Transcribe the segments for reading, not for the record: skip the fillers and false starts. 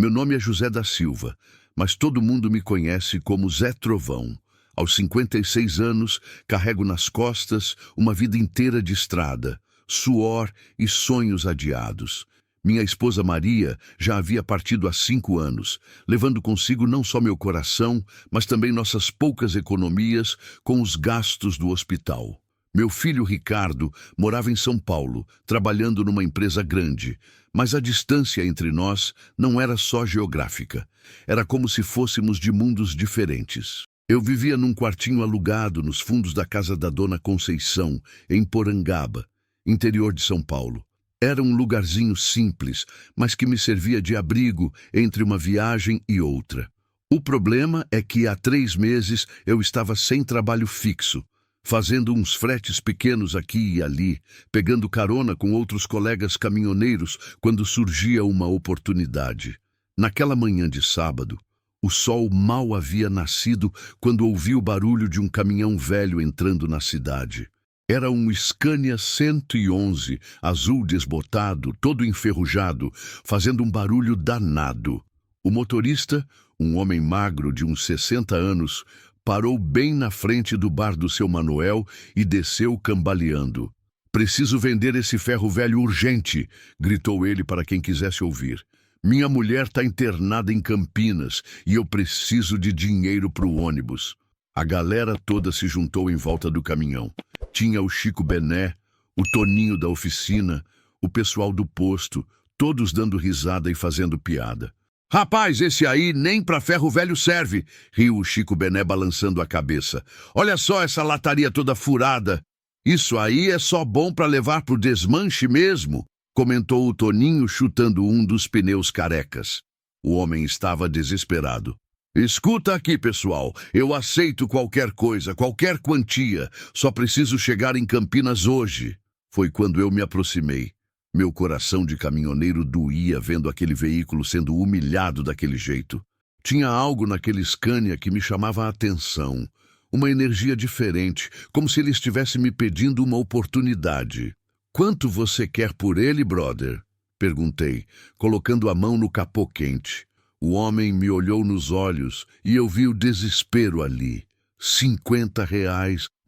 Meu nome é José da Silva, mas todo mundo me conhece como Zé Trovão. Aos 56 anos, carrego nas costas uma vida inteira de estrada, suor e sonhos adiados. Minha esposa Maria já havia partido há 5 anos, levando consigo não só meu coração, mas também nossas poucas economias com os gastos do hospital. Meu filho Ricardo morava em São Paulo, trabalhando numa empresa grande, mas a distância entre nós não era só geográfica. Era como se fôssemos de mundos diferentes. Eu vivia num quartinho alugado nos fundos da casa da Dona Conceição, em Porangaba, interior de São Paulo. Era um lugarzinho simples, mas que me servia de abrigo entre uma viagem e outra. O problema é que há 3 meses eu estava sem trabalho fixo, fazendo uns fretes pequenos aqui e ali, pegando carona com outros colegas caminhoneiros quando surgia uma oportunidade. Naquela manhã de sábado, o sol mal havia nascido quando ouvi o barulho de um caminhão velho entrando na cidade. Era um Scania 111, azul desbotado, todo enferrujado, fazendo um barulho danado. O motorista, um homem magro de uns 60 anos, parou bem na frente do bar do seu Manuel e desceu cambaleando. "Preciso vender esse ferro velho urgente", gritou ele para quem quisesse ouvir. "Minha mulher está internada em Campinas e eu preciso de dinheiro para o ônibus." A galera toda se juntou em volta do caminhão. Tinha o Chico Bené, o Toninho da oficina, o pessoal do posto, todos dando risada e fazendo piada. "Rapaz, esse aí nem pra ferro velho serve", riu o Chico Bené balançando a cabeça. "Olha só essa lataria toda furada. Isso aí é só bom pra levar pro desmanche mesmo", comentou o Toninho chutando um dos pneus carecas. O homem estava desesperado. "Escuta aqui, pessoal, eu aceito qualquer coisa, qualquer quantia, só preciso chegar em Campinas hoje." Foi quando eu me aproximei. Meu coração de caminhoneiro doía vendo aquele veículo sendo humilhado daquele jeito. Tinha algo naquele Scania que me chamava a atenção, uma energia diferente, como se ele estivesse me pedindo uma oportunidade. "Quanto você quer por ele, brother?" perguntei, colocando a mão no capô quente. O homem me olhou nos olhos e eu vi o desespero ali. R$ 50.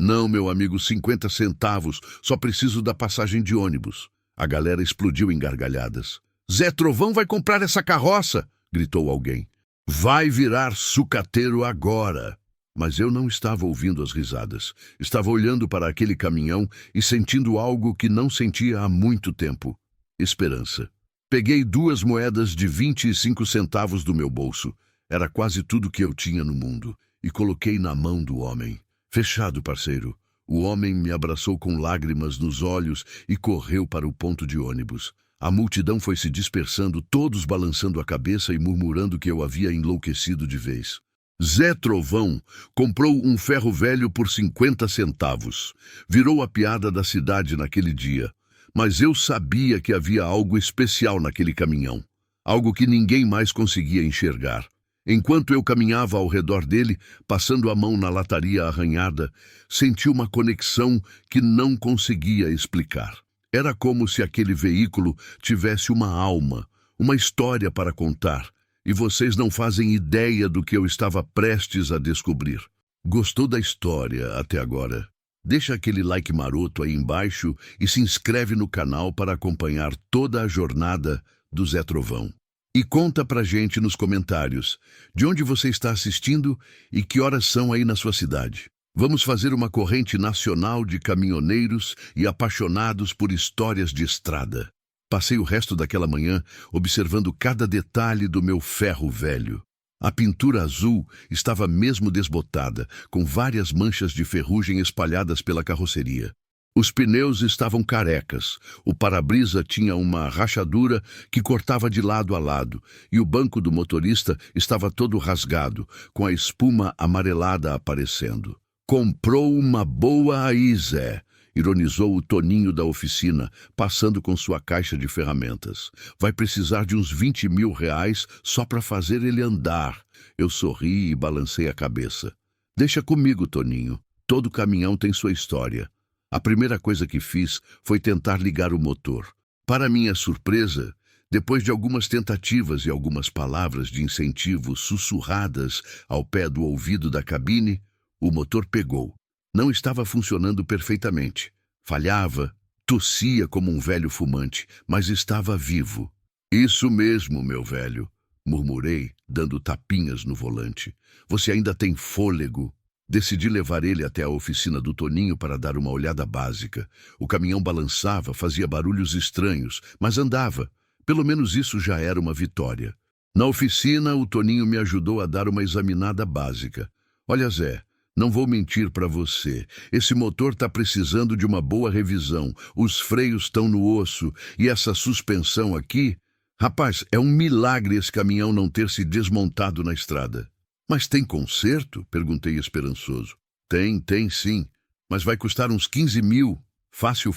"Não, meu amigo, 50 centavos. Só preciso da passagem de ônibus." A galera explodiu em gargalhadas. "Zé Trovão vai comprar essa carroça!" gritou alguém. "Vai virar sucateiro agora!" Mas eu não estava ouvindo as risadas. Estava olhando para aquele caminhão e sentindo algo que não sentia há muito tempo. Esperança. Peguei 2 moedas de 25 centavos do meu bolso. Era quase tudo que eu tinha no mundo. E coloquei na mão do homem. "Fechado, parceiro." O homem me abraçou com lágrimas nos olhos e correu para o ponto de ônibus. A multidão foi se dispersando, todos balançando a cabeça e murmurando que eu havia enlouquecido de vez. Zé Trovão comprou um ferro velho por 50 centavos. Virou a piada da cidade naquele dia. Mas eu sabia que havia algo especial naquele caminhão. Algo que ninguém mais conseguia enxergar. Enquanto eu caminhava ao redor dele, passando a mão na lataria arranhada, senti uma conexão que não conseguia explicar. Era como se aquele veículo tivesse uma alma, uma história para contar, e vocês não fazem ideia do que eu estava prestes a descobrir. Gostou da história até agora? Deixa aquele like maroto aí embaixo e se inscreve no canal para acompanhar toda a jornada do Zé Trovão. E conta pra gente nos comentários de onde você está assistindo e que horas são aí na sua cidade. Vamos fazer uma corrente nacional de caminhoneiros e apaixonados por histórias de estrada. Passei o resto daquela manhã observando cada detalhe do meu ferro velho. A pintura azul estava mesmo desbotada, com várias manchas de ferrugem espalhadas pela carroceria. Os pneus estavam carecas, o para-brisa tinha uma rachadura que cortava de lado a lado, e o banco do motorista estava todo rasgado, com a espuma amarelada aparecendo. "Comprou uma boa aí, Zé", ironizou o Toninho da oficina, passando com sua caixa de ferramentas. "Vai precisar de uns 20 mil reais só para fazer ele andar." Eu sorri e balancei a cabeça. "Deixa comigo, Toninho. Todo caminhão tem sua história." A primeira coisa que fiz foi tentar ligar o motor. Para minha surpresa, Depois de algumas tentativas e algumas palavras de incentivo sussurradas ao pé do ouvido da cabine, o motor pegou. Não estava funcionando perfeitamente. Falhava, tossia como um velho fumante, mas estava vivo. Isso mesmo, meu velho, murmurei, dando tapinhas no volante. Você ainda tem fôlego. Decidi levar ele até a oficina do Toninho para dar uma olhada básica. O caminhão balançava, fazia barulhos estranhos, mas andava. Pelo menos isso já era uma vitória. Na oficina, o Toninho me ajudou a dar uma examinada básica. Olha, Zé, não vou mentir para você. Esse motor está precisando de uma boa revisão. Os freios estão no osso e essa suspensão aqui... Rapaz, é um milagre esse caminhão não ter se desmontado na estrada. Mas tem conserto? Perguntei esperançoso. Tem sim. Mas vai custar uns 15 mil. Fácil.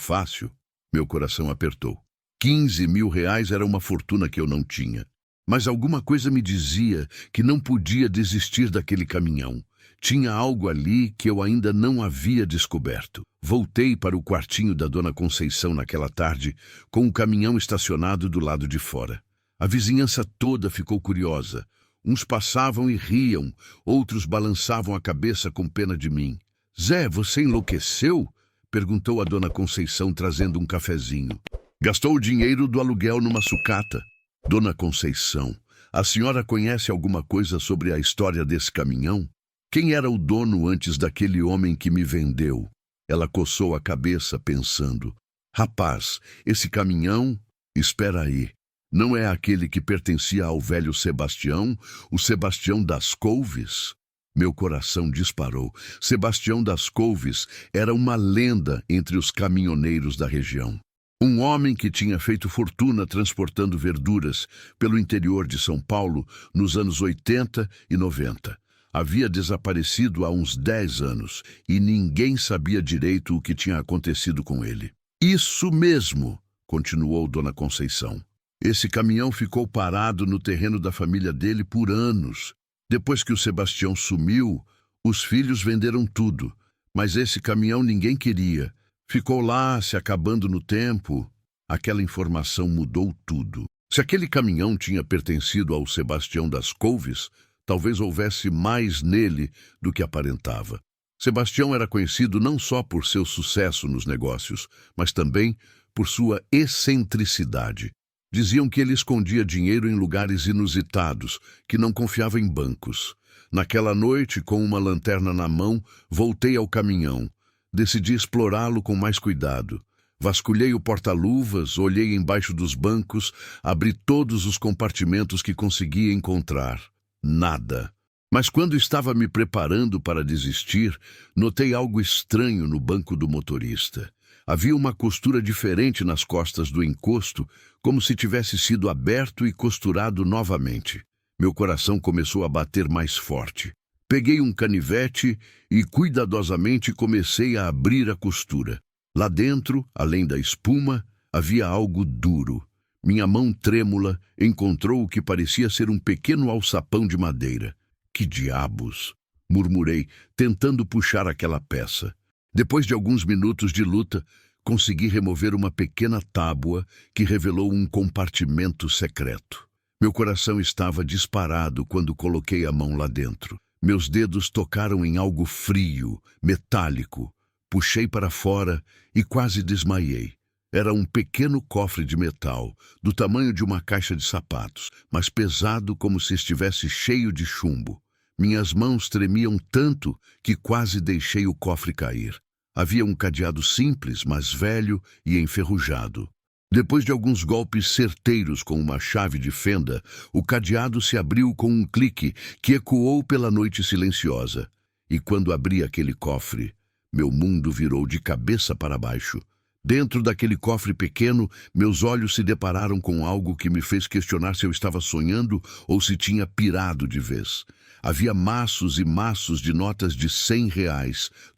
Meu coração apertou. 15 mil reais era uma fortuna que eu não tinha. Mas alguma coisa me dizia que não podia desistir daquele caminhão. Tinha algo ali que eu ainda não havia descoberto. Voltei para o quartinho da Dona Conceição naquela tarde, com o caminhão estacionado do lado de fora. A vizinhança toda ficou curiosa. Uns passavam e riam, outros balançavam a cabeça com pena de mim. Zé, você enlouqueceu? Perguntou a Dona Conceição, trazendo um cafezinho. Gastou o dinheiro do aluguel numa sucata. Dona Conceição, a senhora conhece alguma coisa sobre a história desse caminhão? Quem era o dono antes daquele homem que me vendeu? Ela coçou a cabeça, pensando. Rapaz, esse caminhão... Espera aí. Não é aquele que pertencia ao velho Sebastião, o Sebastião das Couves? Meu coração disparou. Sebastião das Couves era uma lenda entre os caminhoneiros da região. Um homem que tinha feito fortuna transportando verduras pelo interior de São Paulo nos anos 80 e 90. Havia desaparecido há uns 10 anos e ninguém sabia direito o que tinha acontecido com ele. Isso mesmo, continuou Dona Conceição. Esse caminhão ficou parado no terreno da família dele por anos. Depois que o Sebastião sumiu, os filhos venderam tudo, mas esse caminhão ninguém queria. Ficou lá, se acabando no tempo. Aquela informação mudou tudo. Se aquele caminhão tinha pertencido ao Sebastião das Couves, talvez houvesse mais nele do que aparentava. Sebastião era conhecido não só por seu sucesso nos negócios, mas também por sua excentricidade. Diziam que ele escondia dinheiro em lugares inusitados, que não confiava em bancos. Naquela noite, com uma lanterna na mão, voltei ao caminhão. Decidi explorá-lo com mais cuidado. Vasculhei o porta-luvas, olhei embaixo dos bancos, abri todos os compartimentos que conseguia encontrar. Nada. Mas quando estava me preparando para desistir, notei algo estranho no banco do motorista. Havia uma costura diferente nas costas do encosto, como se tivesse sido aberto e costurado novamente. Meu coração começou a bater mais forte. Peguei um canivete e cuidadosamente comecei a abrir a costura. Lá dentro, além da espuma, havia algo duro. Minha mão trêmula encontrou o que parecia ser um pequeno alçapão de madeira. Que diabos! Murmurei, tentando puxar aquela peça. Depois de alguns minutos de luta, consegui remover uma pequena tábua que revelou um compartimento secreto. Meu coração estava disparado quando coloquei a mão lá dentro. Meus dedos tocaram em algo frio, metálico. Puxei para fora e quase desmaiei. Era um pequeno cofre de metal, do tamanho de uma caixa de sapatos, mas pesado como se estivesse cheio de chumbo. Minhas mãos tremiam tanto que quase deixei o cofre cair. Havia um cadeado simples, mas velho e enferrujado. Depois de alguns golpes certeiros com uma chave de fenda, o cadeado se abriu com um clique que ecoou pela noite silenciosa. E quando abri aquele cofre, meu mundo virou de cabeça para baixo. Dentro daquele cofre pequeno, meus olhos se depararam com algo que me fez questionar se eu estava sonhando ou se tinha pirado de vez. Havia maços e maços de notas de R$ 100,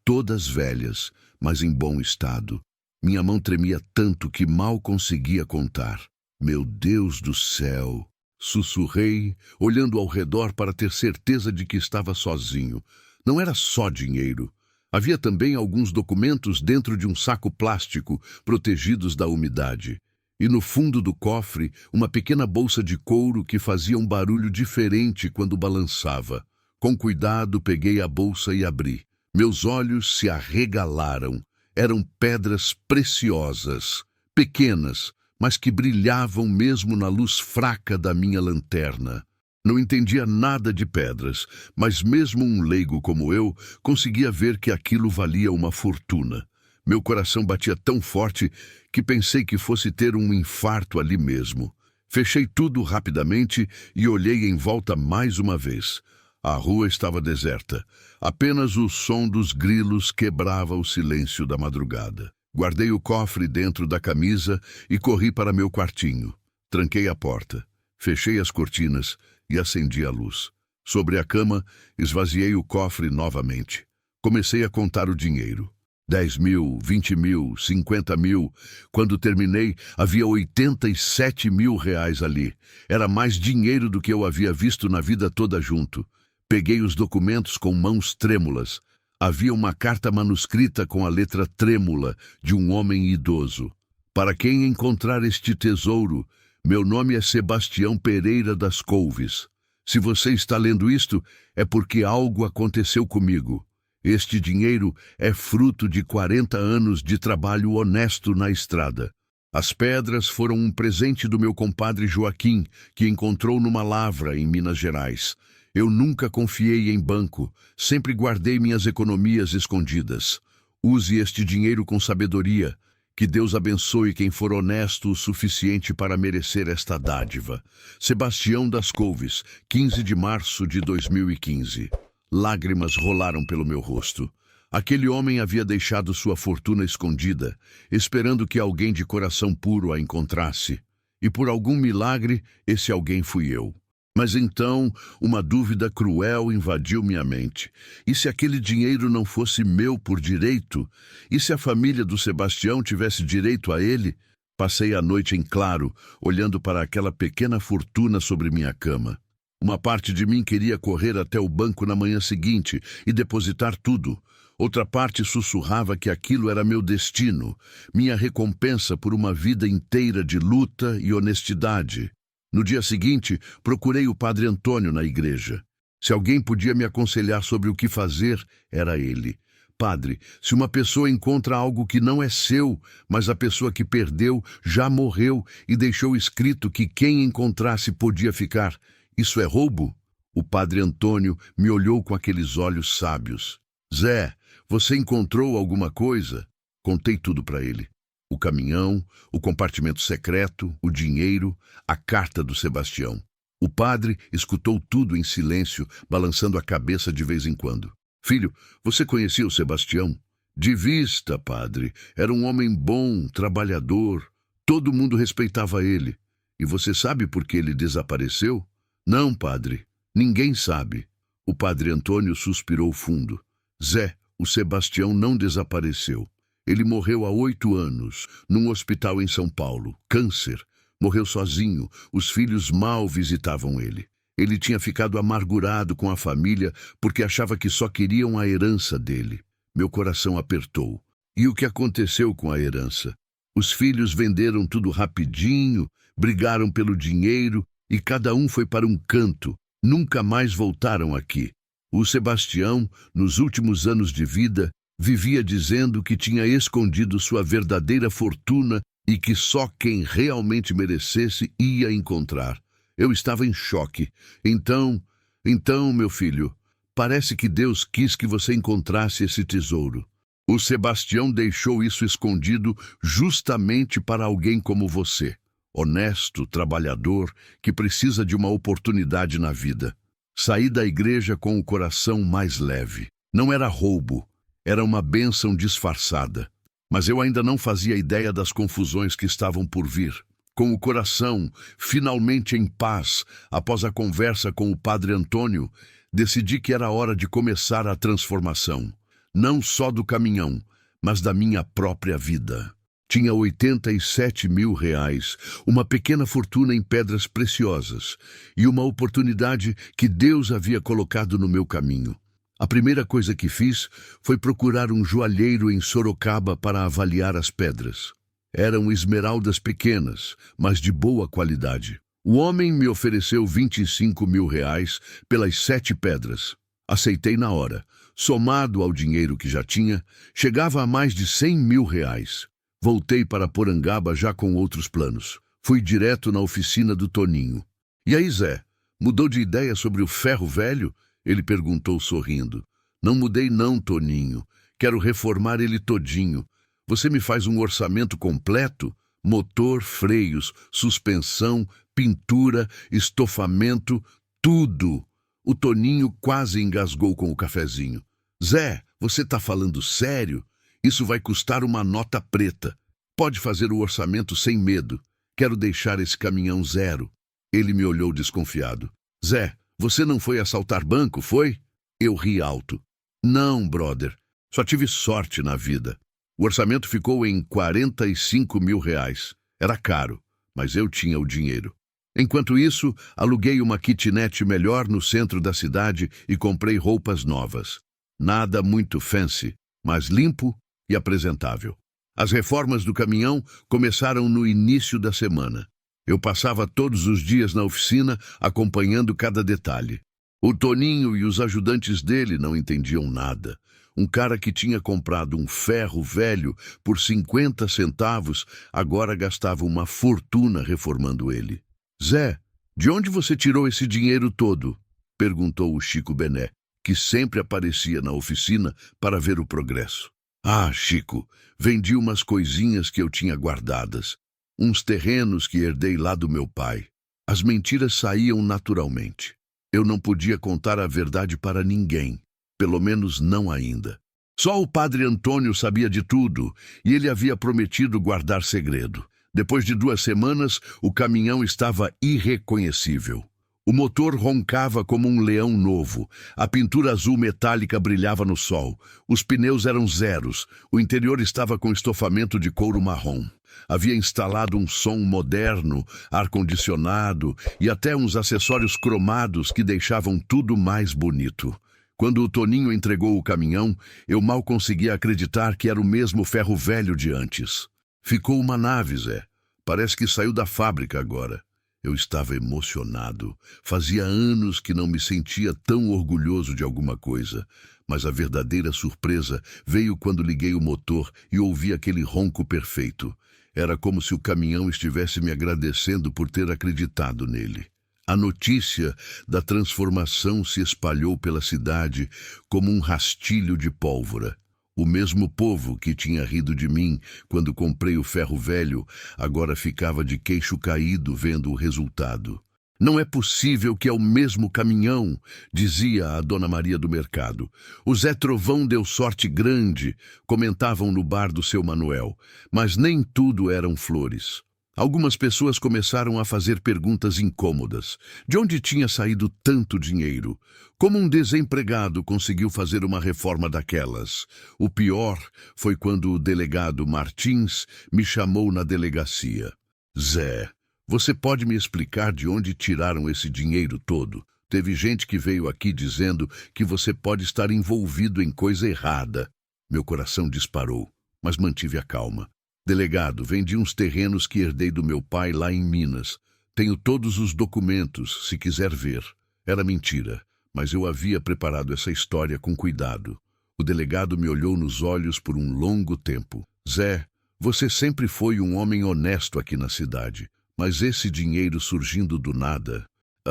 todas velhas, mas em bom estado. Minha mão tremia tanto que mal conseguia contar. Meu Deus do céu! Sussurrei, olhando ao redor para ter certeza de que estava sozinho. Não era só dinheiro. Havia também alguns documentos dentro de um saco plástico, protegidos da umidade. E no fundo do cofre, uma pequena bolsa de couro que fazia um barulho diferente quando balançava. Com cuidado, peguei a bolsa e abri. Meus olhos se arregalaram. Eram pedras preciosas, pequenas, mas que brilhavam mesmo na luz fraca da minha lanterna. Não entendia nada de pedras, mas mesmo um leigo como eu conseguia ver que aquilo valia uma fortuna. Meu coração batia tão forte que pensei que fosse ter um infarto ali mesmo. Fechei tudo rapidamente e olhei em volta mais uma vez. A rua estava deserta. Apenas o som dos grilos quebrava o silêncio da madrugada. Guardei o cofre dentro da camisa e corri para meu quartinho. Tranquei a porta, fechei as cortinas e acendi a luz. Sobre a cama, esvaziei o cofre novamente. Comecei a contar o dinheiro. 10 mil, 20 mil, 50 mil. Quando terminei, havia 87 mil reais ali. Era mais dinheiro do que eu havia visto na vida toda junto. Peguei os documentos com mãos trêmulas. Havia uma carta manuscrita com a letra trêmula de um homem idoso. Para quem encontrar este tesouro, meu nome é Sebastião Pereira das Couves. Se você está lendo isto, é porque algo aconteceu comigo. Este dinheiro é fruto de 40 anos de trabalho honesto na estrada. As pedras foram um presente do meu compadre Joaquim, que encontrou numa lavra em Minas Gerais. Eu nunca confiei em banco, sempre guardei minhas economias escondidas. Use este dinheiro com sabedoria. Que Deus abençoe quem for honesto o suficiente para merecer esta dádiva. Sebastião das Couves, 15 de março de 2015. Lágrimas rolaram pelo meu rosto. Aquele homem havia deixado sua fortuna escondida, esperando que alguém de coração puro a encontrasse. E por algum milagre, esse alguém fui eu. Mas então, uma dúvida cruel invadiu minha mente. E se aquele dinheiro não fosse meu por direito? E se a família do Sebastião tivesse direito a ele? Passei a noite em claro, olhando para aquela pequena fortuna sobre minha cama. Uma parte de mim queria correr até o banco na manhã seguinte e depositar tudo. Outra parte sussurrava que aquilo era meu destino, minha recompensa por uma vida inteira de luta e honestidade. No dia seguinte, procurei o padre Antônio na igreja. Se alguém podia me aconselhar sobre o que fazer, era ele. Padre, se uma pessoa encontra algo que não é seu, mas a pessoa que perdeu já morreu e deixou escrito que quem encontrasse podia ficar, isso é roubo? O padre Antônio me olhou com aqueles olhos sábios. Zé, você encontrou alguma coisa? Contei tudo para ele. O caminhão, o compartimento secreto, o dinheiro, a carta do Sebastião. O padre escutou tudo em silêncio, balançando a cabeça de vez em quando. Filho, você conhecia o Sebastião? De vista, padre. Era um homem bom, trabalhador. Todo mundo respeitava ele. E você sabe por que ele desapareceu? Não, padre. Ninguém sabe. O padre Antônio suspirou fundo. Zé, o Sebastião não desapareceu. Ele morreu há 8 anos, num hospital em São Paulo. Câncer. Morreu sozinho. Os filhos mal visitavam ele. Ele tinha ficado amargurado com a família porque achava que só queriam a herança dele. Meu coração apertou. E o que aconteceu com a herança? Os filhos venderam tudo rapidinho, brigaram pelo dinheiro e cada um foi para um canto. Nunca mais voltaram aqui. O Sebastião, nos últimos anos de vida, vivia dizendo que tinha escondido sua verdadeira fortuna e que só quem realmente merecesse ia encontrar. Eu estava em choque. Então, meu filho, parece que Deus quis que você encontrasse esse tesouro. O Sebastião deixou isso escondido justamente para alguém como você. Honesto, trabalhador, que precisa de uma oportunidade na vida. Saí da igreja com o coração mais leve. Não era roubo. Era uma bênção disfarçada. Mas eu ainda não fazia ideia das confusões que estavam por vir. Com o coração finalmente em paz, após a conversa com o padre Antônio, decidi que era hora de começar a transformação. Não só do caminhão, mas da minha própria vida. Tinha 87 mil reais, uma pequena fortuna em pedras preciosas e uma oportunidade que Deus havia colocado no meu caminho. A primeira coisa que fiz foi procurar um joalheiro em Sorocaba para avaliar as pedras. Eram esmeraldas pequenas, mas de boa qualidade. O homem me ofereceu 25 mil reais pelas 7 pedras. Aceitei na hora. Somado ao dinheiro que já tinha, chegava a mais de 100 mil reais. Voltei para Porangaba já com outros planos. Fui direto na oficina do Toninho. E aí, Zé, mudou de ideia sobre o ferro velho? Ele perguntou sorrindo. Não mudei não, Toninho. Quero reformar ele todinho. Você me faz um orçamento completo? Motor, freios, suspensão, pintura, estofamento, tudo. O Toninho quase engasgou com o cafezinho. Zé, você tá falando sério? Isso vai custar uma nota preta. Pode fazer o orçamento sem medo. Quero deixar esse caminhão zero. Ele me olhou desconfiado. Zé, você não foi assaltar banco, foi? Eu ri alto. Não, brother. Só tive sorte na vida. O orçamento ficou em 45 mil reais. Era caro, mas eu tinha o dinheiro. Enquanto isso, aluguei uma kitnet melhor no centro da cidade e comprei roupas novas. Nada muito fancy, mas limpo e apresentável. As reformas do caminhão começaram no início da semana. Eu passava todos os dias na oficina, acompanhando cada detalhe. O Toninho e os ajudantes dele não entendiam nada. Um cara que tinha comprado um ferro velho por 50 centavos, agora gastava uma fortuna reformando ele. Zé, de onde você tirou esse dinheiro todo? Perguntou o Chico Bené, que sempre aparecia na oficina para ver o progresso. Ah, Chico, vendi umas coisinhas que eu tinha guardadas. Uns terrenos que herdei lá do meu pai. As mentiras saíam naturalmente. Eu não podia contar a verdade para ninguém. Pelo menos não ainda. Só o padre Antônio sabia de tudo, e ele havia prometido guardar segredo. Depois de 2 semanas, o caminhão estava irreconhecível. O motor roncava como um leão novo. A pintura azul metálica brilhava no sol. Os pneus eram zeros. O interior estava com estofamento de couro marrom. Havia instalado um som moderno, ar-condicionado e até uns acessórios cromados que deixavam tudo mais bonito. Quando o Toninho entregou o caminhão, eu mal conseguia acreditar que era o mesmo ferro velho de antes. Ficou uma nave, Zé. Parece que saiu da fábrica agora. Eu estava emocionado. Fazia anos que não me sentia tão orgulhoso de alguma coisa. Mas a verdadeira surpresa veio quando liguei o motor e ouvi aquele ronco perfeito. Era como se o caminhão estivesse me agradecendo por ter acreditado nele. A notícia da transformação se espalhou pela cidade como um rastilho de pólvora. O mesmo povo que tinha rido de mim quando comprei o ferro velho, agora ficava de queixo caído vendo o resultado. Não é possível que é o mesmo caminhão, dizia a Dona Maria do mercado. O Zé Trovão deu sorte grande, comentavam no bar do seu Manuel, mas nem tudo eram flores. Algumas pessoas começaram a fazer perguntas incômodas. De onde tinha saído tanto dinheiro? Como um desempregado conseguiu fazer uma reforma daquelas? O pior foi quando o delegado Martins me chamou na delegacia. Zé, você pode me explicar de onde tiraram esse dinheiro todo? Teve gente que veio aqui dizendo que você pode estar envolvido em coisa errada. Meu coração disparou, mas mantive a calma. Delegado, vendi uns terrenos que herdei do meu pai lá em Minas. Tenho todos os documentos, se quiser ver. Era mentira, mas eu havia preparado essa história com cuidado. O delegado me olhou nos olhos por um longo tempo. Zé, você sempre foi um homem honesto aqui na cidade, mas esse dinheiro surgindo do nada...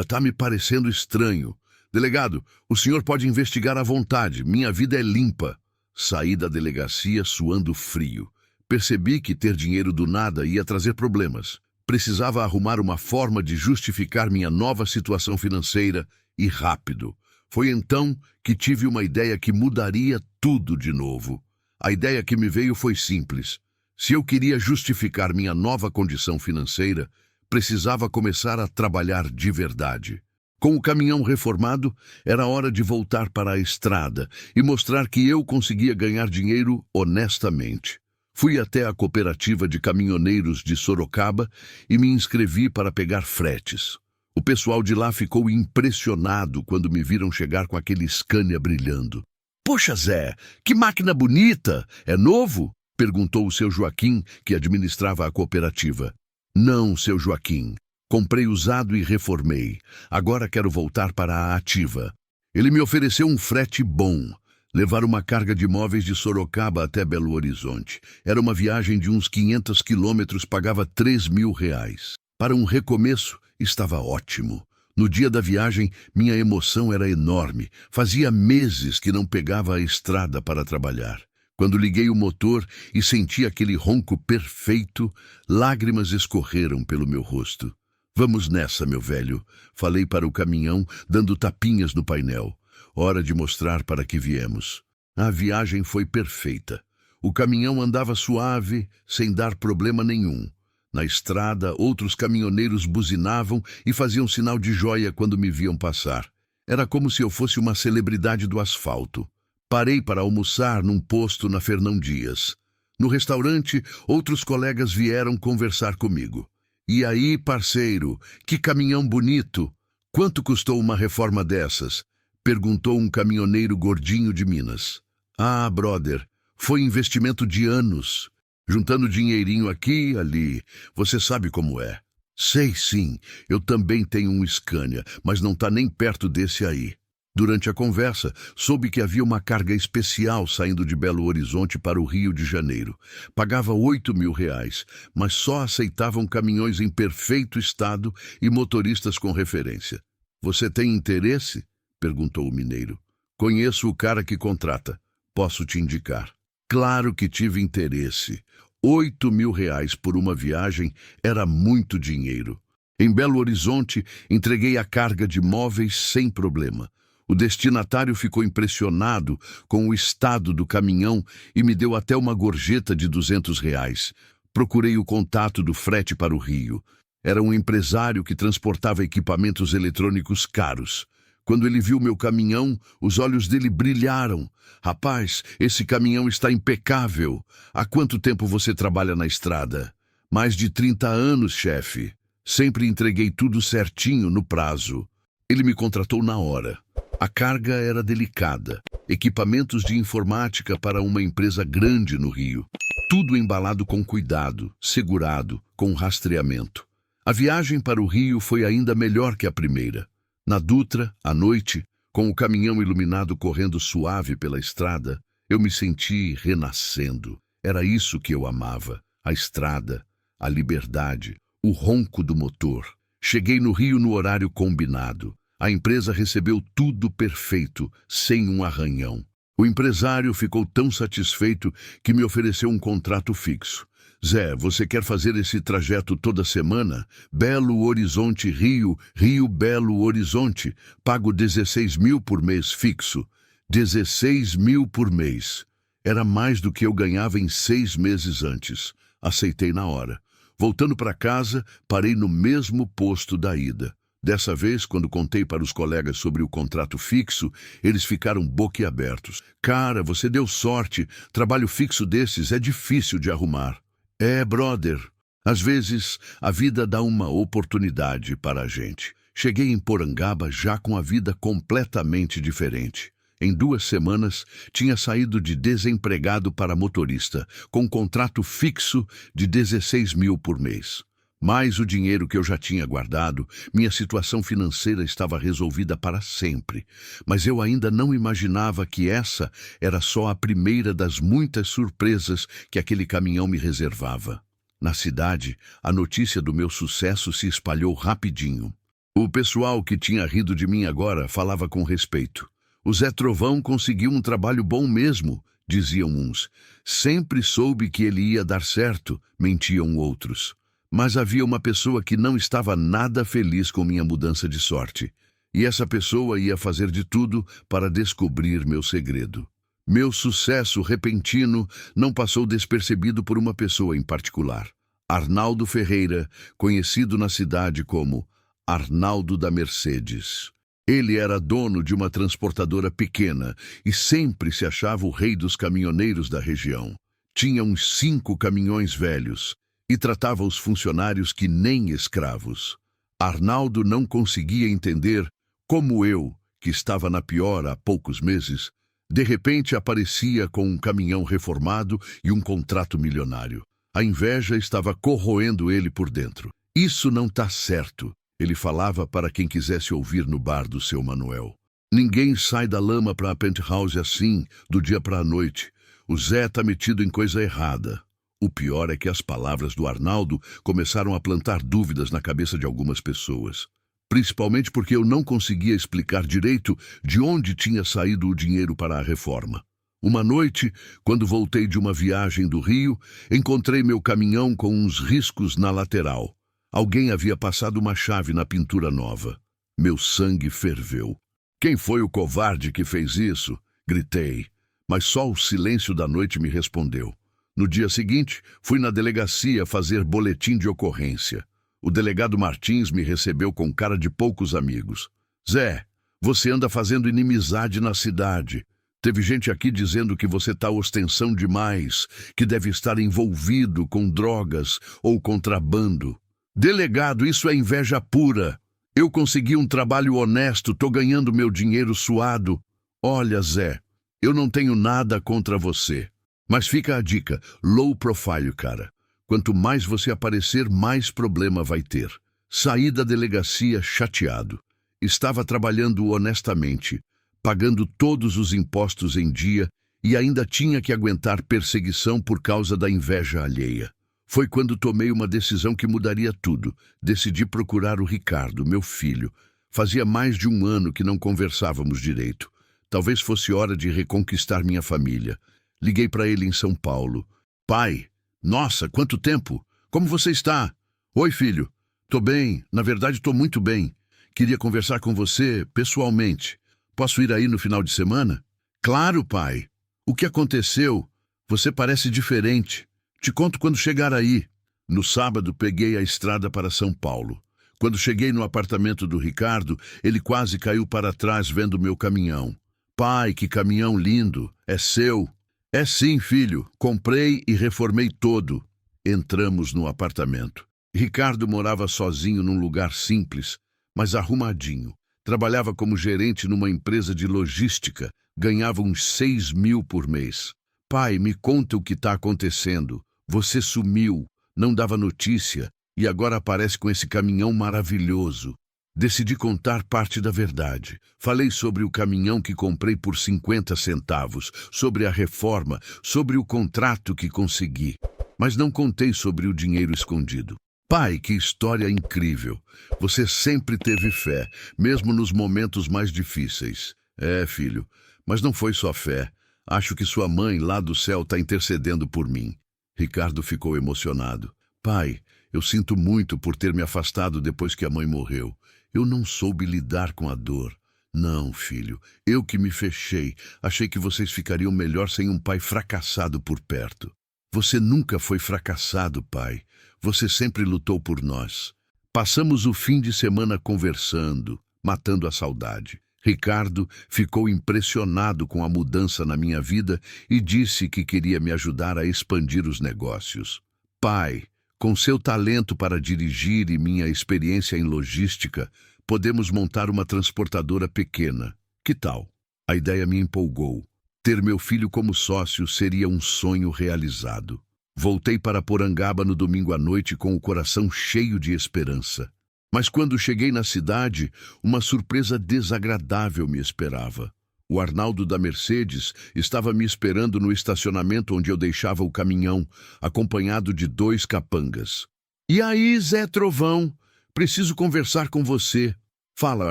Tá me parecendo estranho. Delegado, o senhor pode investigar à vontade. Minha vida é limpa. Saí da delegacia suando frio. Percebi que ter dinheiro do nada ia trazer problemas. Precisava arrumar uma forma de justificar minha nova situação financeira e rápido. Foi então que tive uma ideia que mudaria tudo de novo. A ideia que me veio foi simples. Se eu queria justificar minha nova condição financeira, precisava começar a trabalhar de verdade. Com o caminhão reformado, era hora de voltar para a estrada e mostrar que eu conseguia ganhar dinheiro honestamente. Fui até a cooperativa de caminhoneiros de Sorocaba e me inscrevi para pegar fretes. O pessoal de lá ficou impressionado quando me viram chegar com aquele Scania brilhando. Poxa, Zé, que máquina bonita! É novo? Perguntou o seu Joaquim, que administrava a cooperativa. Não, seu Joaquim. Comprei usado e reformei. Agora quero voltar para a ativa. Ele me ofereceu um frete bom. Levar uma carga de móveis de Sorocaba até Belo Horizonte. Era uma viagem de uns 500 quilômetros, pagava R$ 3.000. Para um recomeço, estava ótimo. No dia da viagem, minha emoção era enorme. Fazia meses que não pegava a estrada para trabalhar. Quando liguei o motor e senti aquele ronco perfeito, lágrimas escorreram pelo meu rosto. Vamos nessa, meu velho, falei para o caminhão, dando tapinhas no painel. Hora de mostrar para que viemos. A viagem foi perfeita. O caminhão andava suave, sem dar problema nenhum. Na estrada, outros caminhoneiros buzinavam e faziam sinal de joia quando me viam passar. Era como se eu fosse uma celebridade do asfalto. Parei para almoçar num posto na Fernão Dias. No restaurante, outros colegas vieram conversar comigo. E aí, parceiro, que caminhão bonito! Quanto custou uma reforma dessas? Perguntou um caminhoneiro gordinho de Minas. Ah, brother, foi investimento de anos. Juntando dinheirinho aqui e ali. Você sabe como é. Sei sim, eu também tenho um Scania, mas não tá nem perto desse aí. Durante a conversa, soube que havia uma carga especial saindo de Belo Horizonte para o Rio de Janeiro. Pagava R$ 8.000, mas só aceitavam caminhões em perfeito estado e motoristas com referência. Você tem interesse? Perguntou o mineiro. Conheço o cara que contrata. Posso te indicar. Claro que tive interesse. R$ 8.000 por uma viagem era muito dinheiro. Em Belo Horizonte, entreguei a carga de móveis sem problema. O destinatário ficou impressionado com o estado do caminhão e me deu até uma gorjeta de R$ 200. Procurei o contato do frete para o Rio. Era um empresário que transportava equipamentos eletrônicos caros. Quando ele viu meu caminhão, os olhos dele brilharam. Rapaz, esse caminhão está impecável. Há quanto tempo você trabalha na estrada? Mais de 30 anos, chefe. Sempre entreguei tudo certinho no prazo. Ele me contratou na hora. A carga era delicada. Equipamentos de informática para uma empresa grande no Rio. Tudo embalado com cuidado, segurado, com rastreamento. A viagem para o Rio foi ainda melhor que a primeira. Na Dutra, à noite, com o caminhão iluminado correndo suave pela estrada, eu me senti renascendo. Era isso que eu amava. A estrada, a liberdade, o ronco do motor. Cheguei no Rio no horário combinado. A empresa recebeu tudo perfeito, sem um arranhão. O empresário ficou tão satisfeito que me ofereceu um contrato fixo. Zé, você quer fazer esse trajeto toda semana? Belo Horizonte, Rio, Rio, Belo Horizonte. Pago 16.000 por mês fixo. 16.000 por mês. Era mais do que eu ganhava em 6 meses antes. Aceitei na hora. Voltando para casa, parei no mesmo posto da ida. Dessa vez, quando contei para os colegas sobre o contrato fixo, eles ficaram boquiabertos. Cara, você deu sorte. Trabalho fixo desses é difícil de arrumar. É, brother. Às vezes, a vida dá uma oportunidade para a gente. Cheguei em Porangaba já com a vida completamente diferente. Em 2 semanas, tinha saído de desempregado para motorista, com contrato fixo de 16.000 por mês. Mais o dinheiro que eu já tinha guardado, minha situação financeira estava resolvida para sempre. Mas eu ainda não imaginava que essa era só a primeira das muitas surpresas que aquele caminhão me reservava. Na cidade, a notícia do meu sucesso se espalhou rapidinho. O pessoal que tinha rido de mim agora falava com respeito. O Zé Trovão conseguiu um trabalho bom mesmo, diziam uns. Sempre soube que ele ia dar certo, mentiam outros. Mas havia uma pessoa que não estava nada feliz com minha mudança de sorte. E essa pessoa ia fazer de tudo para descobrir meu segredo. Meu sucesso repentino não passou despercebido por uma pessoa em particular. Arnaldo Ferreira, conhecido na cidade como Arnaldo da Mercedes. Ele era dono de uma transportadora pequena e sempre se achava o rei dos caminhoneiros da região. Tinha uns 5 caminhões velhos e tratava os funcionários que nem escravos. Arnaldo não conseguia entender como eu, que estava na pior há poucos meses, De repente aparecia com um caminhão reformado e um contrato milionário. A inveja estava corroendo ele por dentro. Isso não tá certo, ele falava para quem quisesse ouvir no bar do seu Manuel. Ninguém sai da lama para a penthouse assim, do dia para a noite. O Zé tá metido em coisa errada. O pior é que as palavras do Arnaldo começaram a plantar dúvidas na cabeça de algumas pessoas. Principalmente porque eu não conseguia explicar direito de onde tinha saído o dinheiro para a reforma. Uma noite, quando voltei de uma viagem do Rio, encontrei meu caminhão com uns riscos na lateral. Alguém havia passado uma chave na pintura nova. Meu sangue ferveu. Quem foi o covarde que fez isso? Gritei, mas só o silêncio da noite me respondeu. No dia seguinte, fui na delegacia fazer boletim de ocorrência. O delegado Martins me recebeu com cara de poucos amigos. Zé, você anda fazendo inimizade na cidade. Teve gente aqui dizendo que você tá ostensão demais, que deve estar envolvido com drogas ou contrabando. Delegado, isso é inveja pura. Eu consegui um trabalho honesto, tô ganhando meu dinheiro suado. Olha, Zé, eu não tenho nada contra você. Mas fica a dica, low profile, cara. Quanto mais você aparecer, mais problema vai ter. Saí da delegacia chateado. Estava trabalhando honestamente, pagando todos os impostos em dia e ainda tinha que aguentar perseguição por causa da inveja alheia. Foi quando tomei uma decisão que mudaria tudo. Decidi procurar o Ricardo, meu filho. Fazia mais de um ano que não conversávamos direito. Talvez fosse hora de reconquistar minha família. Liguei para ele em São Paulo. Pai, nossa, quanto tempo! Como você está? Oi, filho. Tô bem, na verdade tô muito bem. Queria conversar com você pessoalmente. Posso ir aí no final de semana? Claro, pai. O que aconteceu? Você parece diferente. Te conto quando chegar aí. No sábado, peguei a estrada para São Paulo. Quando cheguei no apartamento do Ricardo, ele quase caiu para trás vendo meu caminhão. Pai, que caminhão lindo! É seu? É sim, filho. Comprei e reformei todo. Entramos no apartamento. Ricardo morava sozinho num lugar simples, mas arrumadinho. Trabalhava como gerente numa empresa de logística. Ganhava uns 6.000 por mês. Pai, me conta o que está acontecendo. Você sumiu, não dava notícia e agora aparece com esse caminhão maravilhoso. Decidi contar parte da verdade. Falei sobre o caminhão que comprei por 50 centavos, sobre a reforma, sobre o contrato que consegui. Mas não contei sobre o dinheiro escondido. Pai, que história incrível. Você sempre teve fé, mesmo nos momentos mais difíceis. É, filho, mas não foi só fé. Acho que sua mãe lá do céu está intercedendo por mim. Ricardo ficou emocionado. Pai, eu sinto muito por ter me afastado depois que a mãe morreu. Eu não soube lidar com a dor. Não, filho, eu que me fechei. Achei que vocês ficariam melhor sem um pai fracassado por perto. Você nunca foi fracassado, pai. Você sempre lutou por nós. Passamos o fim de semana conversando, matando a saudade. Ricardo ficou impressionado com a mudança na minha vida e disse que queria me ajudar a expandir os negócios. Pai, com seu talento para dirigir e minha experiência em logística, podemos montar uma transportadora pequena. Que tal? A ideia me empolgou. Ter meu filho como sócio seria um sonho realizado. Voltei para Porangaba no domingo à noite com o coração cheio de esperança. Mas quando cheguei na cidade, uma surpresa desagradável me esperava. O Arnaldo da Mercedes estava me esperando no estacionamento onde eu deixava o caminhão, acompanhado de 2 capangas. E aí, Zé Trovão? Preciso conversar com você. Fala,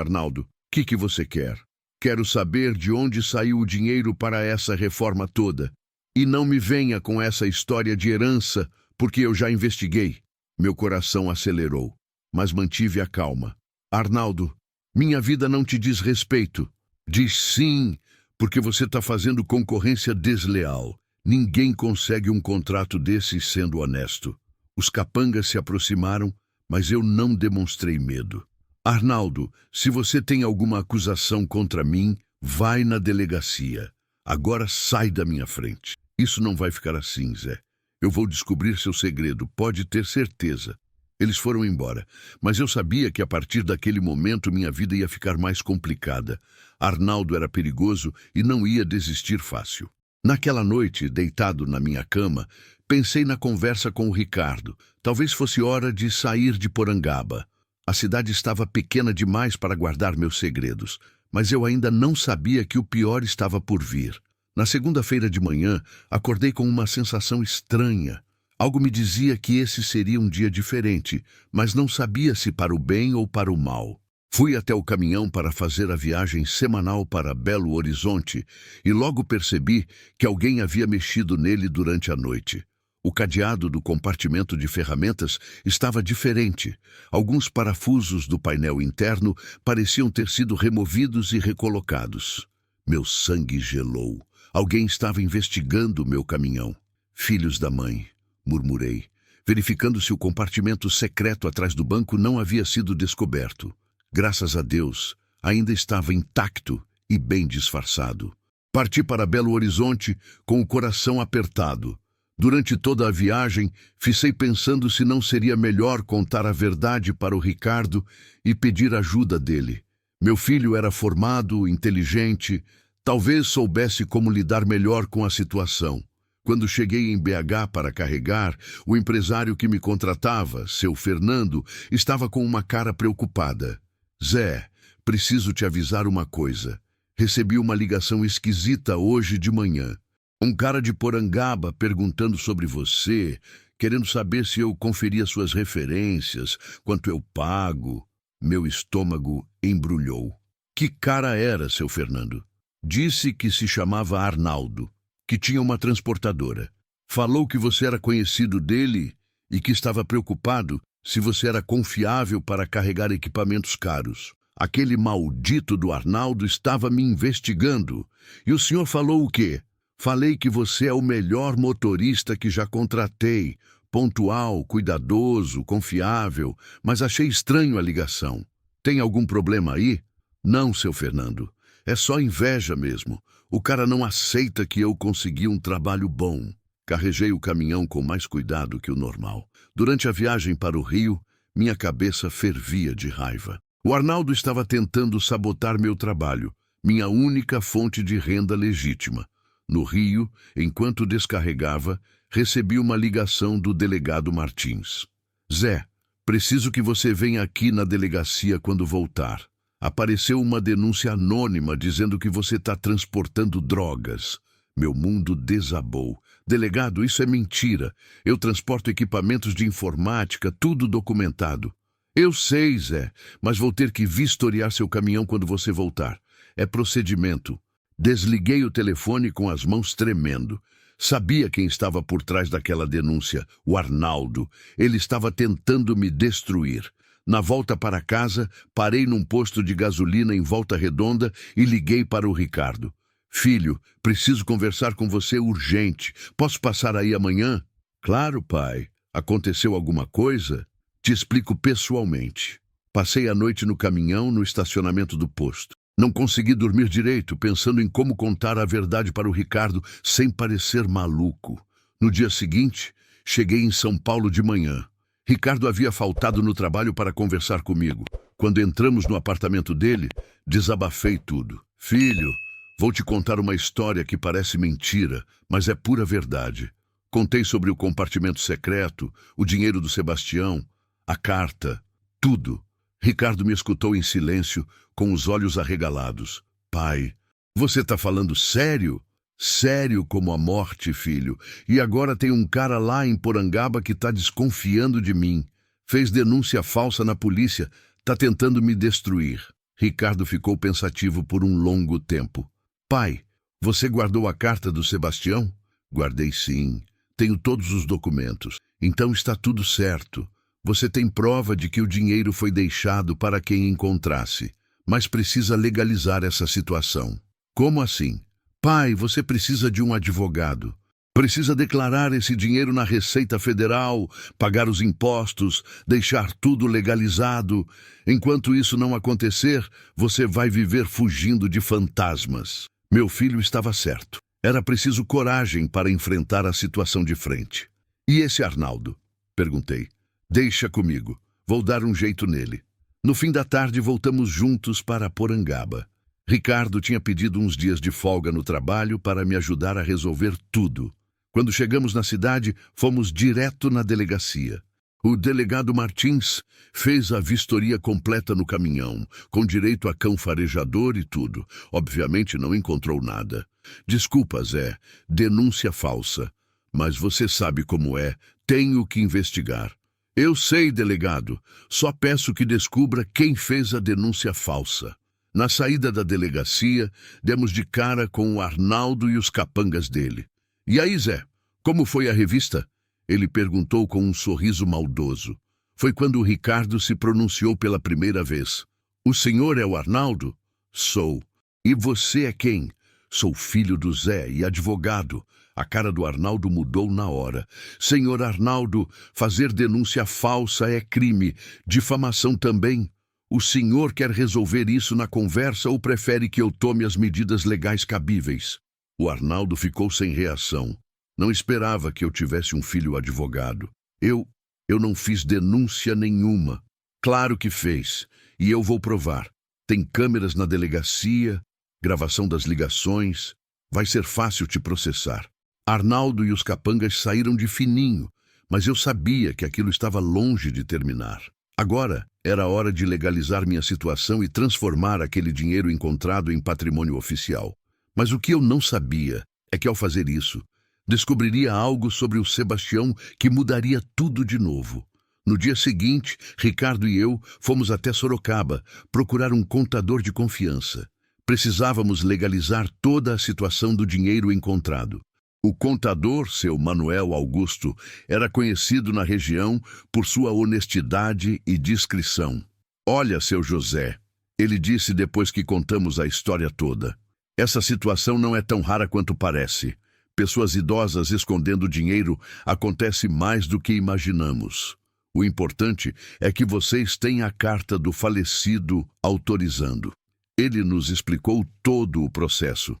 Arnaldo, o que você quer? Quero saber de onde saiu o dinheiro para essa reforma toda. E não me venha com essa história de herança, porque eu já investiguei. Meu coração acelerou, mas mantive a calma. Arnaldo, minha vida não te diz respeito. Diz sim, porque você está fazendo concorrência desleal. Ninguém consegue um contrato desse sendo honesto. Os capangas se aproximaram, mas eu não demonstrei medo. Arnaldo, se você tem alguma acusação contra mim, vai na delegacia. Agora sai da minha frente. Isso não vai ficar assim, Zé. Eu vou descobrir seu segredo, pode ter certeza. Eles foram embora, mas eu sabia que a partir daquele momento minha vida ia ficar mais complicada. Arnaldo era perigoso e não ia desistir fácil. Naquela noite, deitado na minha cama, pensei na conversa com o Ricardo. Talvez fosse hora de sair de Porangaba. A cidade estava pequena demais para guardar meus segredos, mas eu ainda não sabia que o pior estava por vir. Na segunda-feira de manhã, acordei com uma sensação estranha. Algo me dizia que esse seria um dia diferente, mas não sabia se para o bem ou para o mal. Fui até o caminhão para fazer a viagem semanal para Belo Horizonte e logo percebi que alguém havia mexido nele durante a noite. O cadeado do compartimento de ferramentas estava diferente. Alguns parafusos do painel interno pareciam ter sido removidos e recolocados. Meu sangue gelou. Alguém estava investigando meu caminhão. Filhos da mãe, murmurei, verificando se o compartimento secreto atrás do banco não havia sido descoberto. Graças a Deus, ainda estava intacto e bem disfarçado. Parti para Belo Horizonte com o coração apertado. Durante toda a viagem, fiquei pensando se não seria melhor contar a verdade para o Ricardo e pedir ajuda dele. Meu filho era formado, inteligente, talvez soubesse como lidar melhor com a situação. Quando cheguei em BH para carregar, o empresário que me contratava, seu Fernando, estava com uma cara preocupada. Zé, preciso te avisar uma coisa. Recebi uma ligação esquisita hoje de manhã. Um cara de Porangaba perguntando sobre você, querendo saber se eu conferia suas referências, quanto eu pago. Meu estômago embrulhou. Que cara era, seu Fernando? Disse que se chamava Arnaldo, que tinha uma transportadora. Falou que você era conhecido dele e que estava preocupado se você era confiável para carregar equipamentos caros. Aquele maldito do Arnaldo estava me investigando. E o senhor falou o quê? Falei que você é o melhor motorista que já contratei. Pontual, cuidadoso, confiável, mas achei estranho a ligação. Tem algum problema aí? Não, seu Fernando. É só inveja mesmo. O cara não aceita que eu consegui um trabalho bom. Carreguei o caminhão com mais cuidado que o normal. Durante a viagem para o Rio, minha cabeça fervia de raiva. O Arnaldo estava tentando sabotar meu trabalho, minha única fonte de renda legítima. No Rio, enquanto descarregava, recebi uma ligação do delegado Martins. Zé, preciso que você venha aqui na delegacia quando voltar. Apareceu uma denúncia anônima dizendo que você está transportando drogas. Meu mundo desabou. Delegado, isso é mentira. Eu transporto equipamentos de informática, tudo documentado. Eu sei, Zé, mas vou ter que vistoriar seu caminhão quando você voltar. É procedimento. Desliguei o telefone com as mãos tremendo. Sabia quem estava por trás daquela denúncia, o Arnaldo. Ele estava tentando me destruir. Na volta para casa, parei num posto de gasolina em Volta Redonda e liguei para o Ricardo. Filho, preciso conversar com você urgente. Posso passar aí amanhã? Claro, pai. Aconteceu alguma coisa? Te explico pessoalmente. Passei a noite no caminhão no estacionamento do posto. Não consegui dormir direito, pensando em como contar a verdade para o Ricardo sem parecer maluco. No dia seguinte, cheguei em São Paulo de manhã. Ricardo havia faltado no trabalho para conversar comigo. Quando entramos no apartamento dele, desabafei tudo. Filho, vou te contar uma história que parece mentira, mas é pura verdade. Contei sobre o compartimento secreto, o dinheiro do Sebastião, a carta, tudo. Ricardo me escutou em silêncio, com os olhos arregalados. Pai, você está falando sério? Sério como a morte, filho. E agora tem um cara lá em Porangaba que está desconfiando de mim. Fez denúncia falsa na polícia. Está tentando me destruir. Ricardo ficou pensativo por um longo tempo. Pai, você guardou a carta do Sebastião? Guardei sim. Tenho todos os documentos. Então está tudo certo. Você tem prova de que o dinheiro foi deixado para quem encontrasse. Mas precisa legalizar essa situação. Como assim? Pai, você precisa de um advogado. Precisa declarar esse dinheiro na Receita Federal, pagar os impostos, deixar tudo legalizado. Enquanto isso não acontecer, você vai viver fugindo de fantasmas. Meu filho estava certo. Era preciso coragem para enfrentar a situação de frente. E esse Arnaldo? Perguntei. Deixa comigo. Vou dar um jeito nele. No fim da tarde, voltamos juntos para Porangaba. Ricardo tinha pedido uns dias de folga no trabalho para me ajudar a resolver tudo. Quando chegamos na cidade, fomos direto na delegacia. O delegado Martins fez a vistoria completa no caminhão, com direito a cão farejador e tudo. Obviamente não encontrou nada. Desculpa, Zé, denúncia falsa. Mas você sabe como é, tenho que investigar. Eu sei, delegado, só peço que descubra quem fez a denúncia falsa. Na saída da delegacia, demos de cara com o Arnaldo e os capangas dele. E aí, Zé, como foi a revista? Ele perguntou com um sorriso maldoso. Foi quando o Ricardo se pronunciou pela primeira vez. O senhor é o Arnaldo? Sou. E você é quem? Sou filho do Zé e advogado. A cara do Arnaldo mudou na hora. Senhor Arnaldo, fazer denúncia falsa é crime. Difamação também. O senhor quer resolver isso na conversa ou prefere que eu tome as medidas legais cabíveis? O Arnaldo ficou sem reação. Não esperava que eu tivesse um filho advogado. Eu não fiz denúncia nenhuma. Claro que fez. E eu vou provar. Tem câmeras na delegacia, gravação das ligações. Vai ser fácil te processar. Arnaldo e os capangas saíram de fininho, mas eu sabia que aquilo estava longe de terminar. Agora era hora de legalizar minha situação e transformar aquele dinheiro encontrado em patrimônio oficial. Mas o que eu não sabia é que, ao fazer isso, descobriria algo sobre o Sebastião que mudaria tudo de novo. No dia seguinte, Ricardo e eu fomos até Sorocaba procurar um contador de confiança. Precisávamos legalizar toda a situação do dinheiro encontrado. O contador, seu Manuel Augusto, era conhecido na região por sua honestidade e discrição. Olha, seu José, ele disse depois que contamos a história toda. Essa situação não é tão rara quanto parece. Pessoas idosas escondendo dinheiro acontece mais do que imaginamos. O importante é que vocês têm a carta do falecido autorizando. Ele nos explicou todo o processo.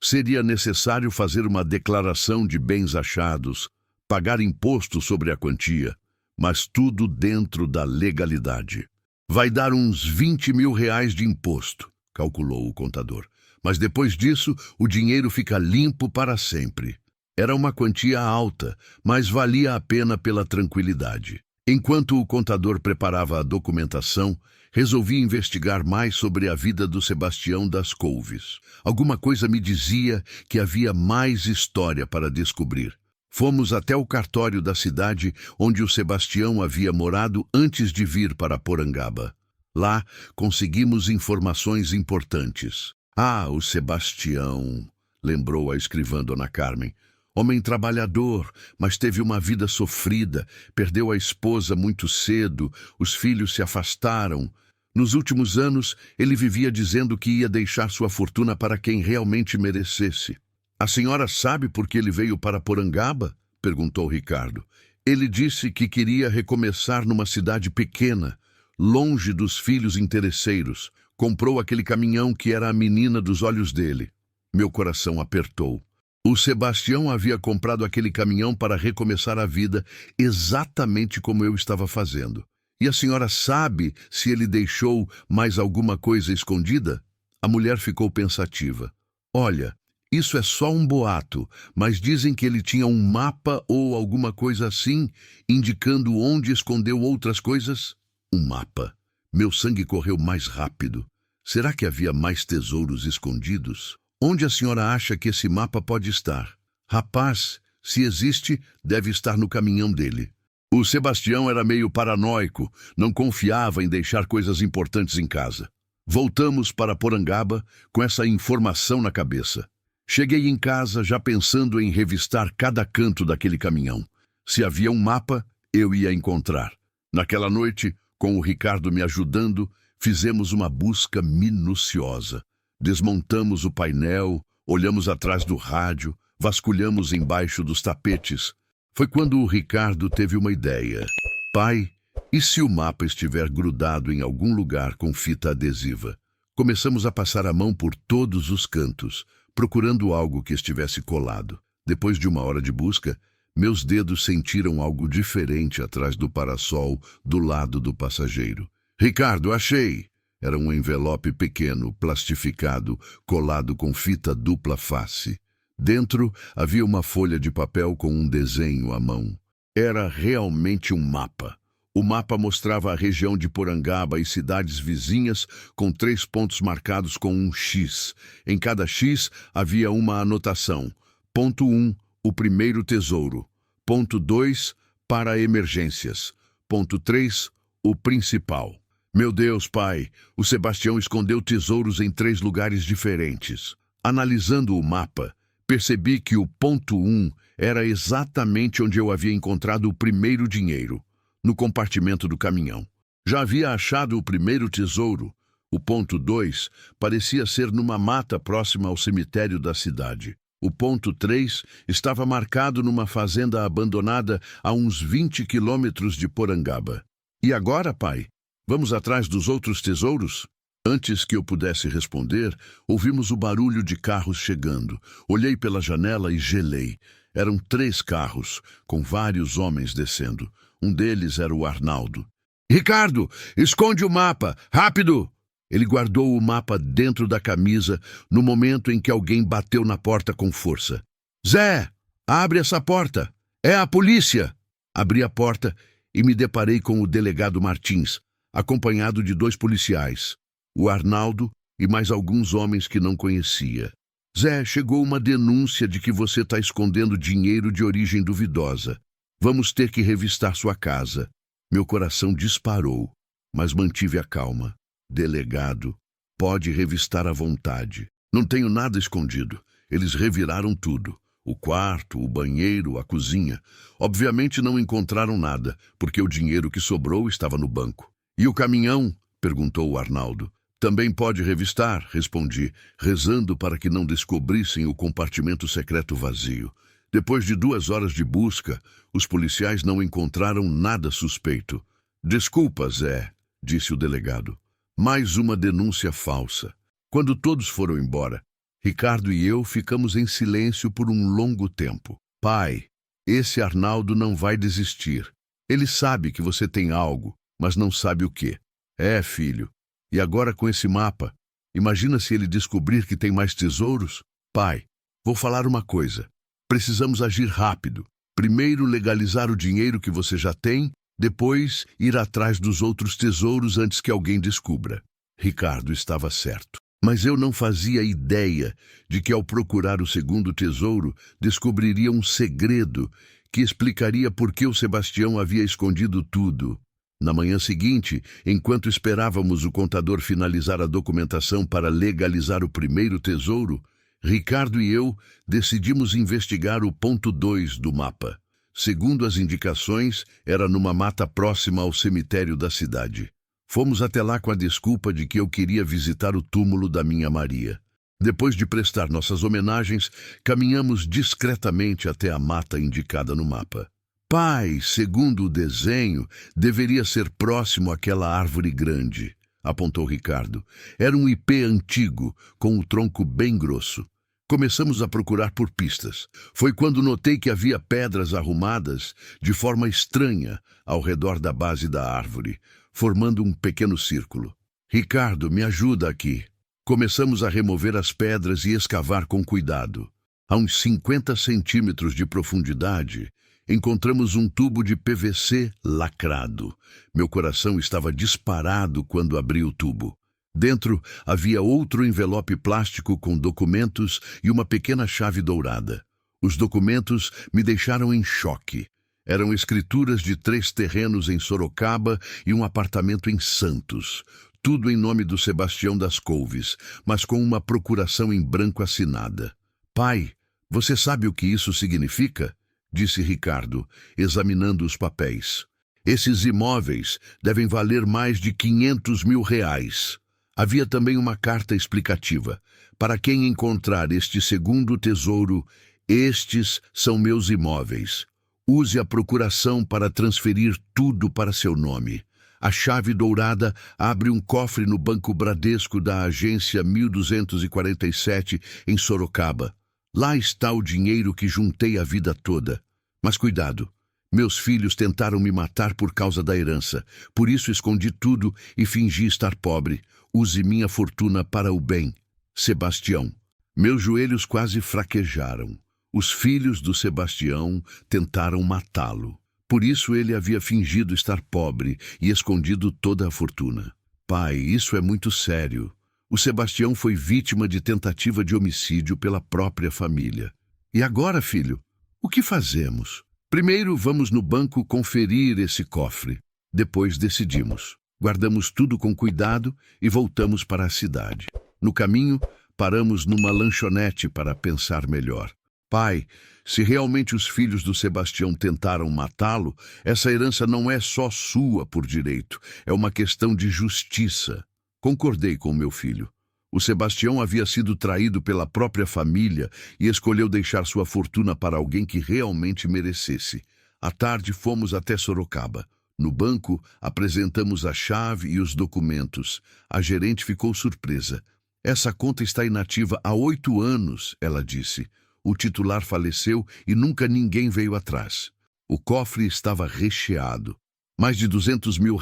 Seria necessário fazer uma declaração de bens achados, pagar imposto sobre a quantia, mas tudo dentro da legalidade. Vai dar uns 20 mil reais de imposto, calculou o contador. Mas depois disso, o dinheiro fica limpo para sempre. Era uma quantia alta, mas valia a pena pela tranquilidade. Enquanto o contador preparava a documentação, resolvi investigar mais sobre a vida do Sebastião das Couves. Alguma coisa me dizia que havia mais história para descobrir. Fomos até o cartório da cidade onde o Sebastião havia morado antes de vir para Porangaba. Lá, conseguimos informações importantes. Ah, o Sebastião, lembrou a escrivã Dona Carmen. Homem trabalhador, mas teve uma vida sofrida, perdeu a esposa muito cedo, os filhos se afastaram. Nos últimos anos, ele vivia dizendo que ia deixar sua fortuna para quem realmente merecesse. A senhora sabe por que ele veio para Porangaba? Perguntou Ricardo. Ele disse que queria recomeçar numa cidade pequena, longe dos filhos interesseiros. Comprou aquele caminhão que era a menina dos olhos dele. Meu coração apertou. O Sebastião havia comprado aquele caminhão para recomeçar a vida exatamente como eu estava fazendo. E a senhora sabe se ele deixou mais alguma coisa escondida? A mulher ficou pensativa. Olha, isso é só um boato, mas dizem que ele tinha um mapa ou alguma coisa assim, indicando onde escondeu outras coisas. Um mapa. Meu sangue correu mais rápido. Será que havia mais tesouros escondidos? Onde a senhora acha que esse mapa pode estar? Rapaz, se existe, deve estar no caminhão dele. O Sebastião era meio paranoico, não confiava em deixar coisas importantes em casa. Voltamos para Porangaba com essa informação na cabeça. Cheguei em casa já pensando em revistar cada canto daquele caminhão. Se havia um mapa, eu ia encontrar. Naquela noite, com o Ricardo me ajudando, fizemos uma busca minuciosa. Desmontamos o painel, olhamos atrás do rádio, vasculhamos embaixo dos tapetes. Foi quando o Ricardo teve uma ideia. Pai, e se o mapa estiver grudado em algum lugar com fita adesiva? Começamos a passar a mão por todos os cantos, procurando algo que estivesse colado. Depois de uma hora de busca, Meus dedos sentiram algo diferente atrás do parasol do lado do passageiro. Ricardo, achei! Era um envelope pequeno, plastificado, colado com fita dupla face. Dentro havia uma folha de papel com um desenho à mão. Era realmente um mapa. O mapa mostrava a região de Porangaba e cidades vizinhas com 3 pontos marcados com um X. Em cada X havia uma anotação. Ponto 1, o primeiro tesouro. Ponto 2, para emergências. Ponto 3, o principal. Meu Deus, pai, o Sebastião escondeu tesouros em 3 lugares diferentes. Analisando o mapa, percebi que o ponto 1 era exatamente onde eu havia encontrado o primeiro dinheiro, no compartimento do caminhão. Já havia achado o primeiro tesouro. O ponto 2 parecia ser numa mata próxima ao cemitério da cidade. O ponto 3 estava marcado numa fazenda abandonada a uns 20 quilômetros de Porangaba. E agora, pai? Vamos atrás dos outros tesouros? Antes que eu pudesse responder, ouvimos o barulho de carros chegando. Olhei pela janela e gelei. Eram 3 carros, com vários homens descendo. Um deles era o Arnaldo. Ricardo, esconde o mapa! Rápido! Ele guardou o mapa dentro da camisa no momento em que alguém bateu na porta com força. Zé, abre essa porta! É a polícia! Abri a porta e me deparei com o delegado Martins, acompanhado de 2 policiais, o Arnaldo e mais alguns homens que não conhecia. Zé, chegou uma denúncia de que você está escondendo dinheiro de origem duvidosa. Vamos ter que revistar sua casa. Meu coração disparou, mas mantive a calma. Delegado, pode revistar à vontade. Não tenho nada escondido. Eles reviraram tudo. O quarto, o banheiro, a cozinha. Obviamente não encontraram nada, porque o dinheiro que sobrou estava no banco. E o caminhão? Perguntou o Arnaldo. Também pode revistar, respondi, rezando para que não descobrissem o compartimento secreto vazio. Depois de 2 horas de busca, os policiais não encontraram nada suspeito. Desculpa, Zé, disse o delegado. Mais uma denúncia falsa. Quando todos foram embora, Ricardo e eu ficamos em silêncio por um longo tempo. Pai, esse Arnaldo não vai desistir. Ele sabe que você tem algo, mas não sabe o quê. É, filho. E agora com esse mapa, imagina se ele descobrir que tem mais tesouros? Pai, vou falar uma coisa. Precisamos agir rápido. Primeiro legalizar o dinheiro que você já tem, depois ir atrás dos outros tesouros antes que alguém descubra. Ricardo estava certo. Mas eu não fazia ideia de que ao procurar o segundo tesouro, descobriria um segredo que explicaria por que o Sebastião havia escondido tudo. Na manhã seguinte, enquanto esperávamos o contador finalizar a documentação para legalizar o primeiro tesouro, Ricardo e eu decidimos investigar o ponto 2 do mapa. Segundo as indicações, era numa mata próxima ao cemitério da cidade. Fomos até lá com a desculpa de que eu queria visitar o túmulo da minha Maria. Depois de prestar nossas homenagens, caminhamos discretamente até a mata indicada no mapa. Pai, segundo o desenho, deveria ser próximo àquela árvore grande, apontou Ricardo. Era um ipê antigo, com o tronco bem grosso. Começamos a procurar por pistas. Foi quando notei que havia pedras arrumadas de forma estranha ao redor da base da árvore, formando um pequeno círculo. Ricardo, me ajuda aqui. Começamos a remover as pedras e escavar com cuidado. A uns 50 centímetros de profundidade, encontramos um tubo de PVC lacrado. Meu coração estava disparado quando abri o tubo. Dentro havia outro envelope plástico com documentos e uma pequena chave dourada. Os documentos me deixaram em choque. Eram escrituras de 3 terrenos em Sorocaba e um apartamento em Santos. Tudo em nome do Sebastião das Couves, mas com uma procuração em branco assinada. Pai, você sabe o que isso significa? Disse Ricardo, examinando os papéis. Esses imóveis devem valer mais de R$ 500.000. Havia também uma carta explicativa. Para quem encontrar este segundo tesouro, estes são meus imóveis. Use a procuração para transferir tudo para seu nome. A chave dourada abre um cofre no Banco Bradesco da agência 1247 em Sorocaba. Lá está o dinheiro que juntei a vida toda. Mas cuidado, meus filhos tentaram me matar por causa da herança. Por isso escondi tudo e fingi estar pobre. Use minha fortuna para o bem. Sebastião. Meus joelhos quase fraquejaram. Os filhos do Sebastião tentaram matá-lo. Por isso ele havia fingido estar pobre e escondido toda a fortuna. Pai, isso é muito sério. O Sebastião foi vítima de tentativa de homicídio pela própria família. E agora, filho, o que fazemos? Primeiro, vamos no banco conferir esse cofre. Depois decidimos. Guardamos tudo com cuidado e voltamos para a cidade. No caminho, paramos numa lanchonete para pensar melhor. Pai, se realmente os filhos do Sebastião tentaram matá-lo, essa herança não é só sua por direito, é uma questão de justiça. Concordei com meu filho. O Sebastião havia sido traído pela própria família e escolheu deixar sua fortuna para alguém que realmente merecesse. À tarde fomos até Sorocaba. No banco, apresentamos a chave e os documentos. A gerente ficou surpresa. Essa conta está inativa há 8 anos, ela disse. O titular faleceu e nunca ninguém veio atrás. O cofre estava recheado. Mais de R$200 mil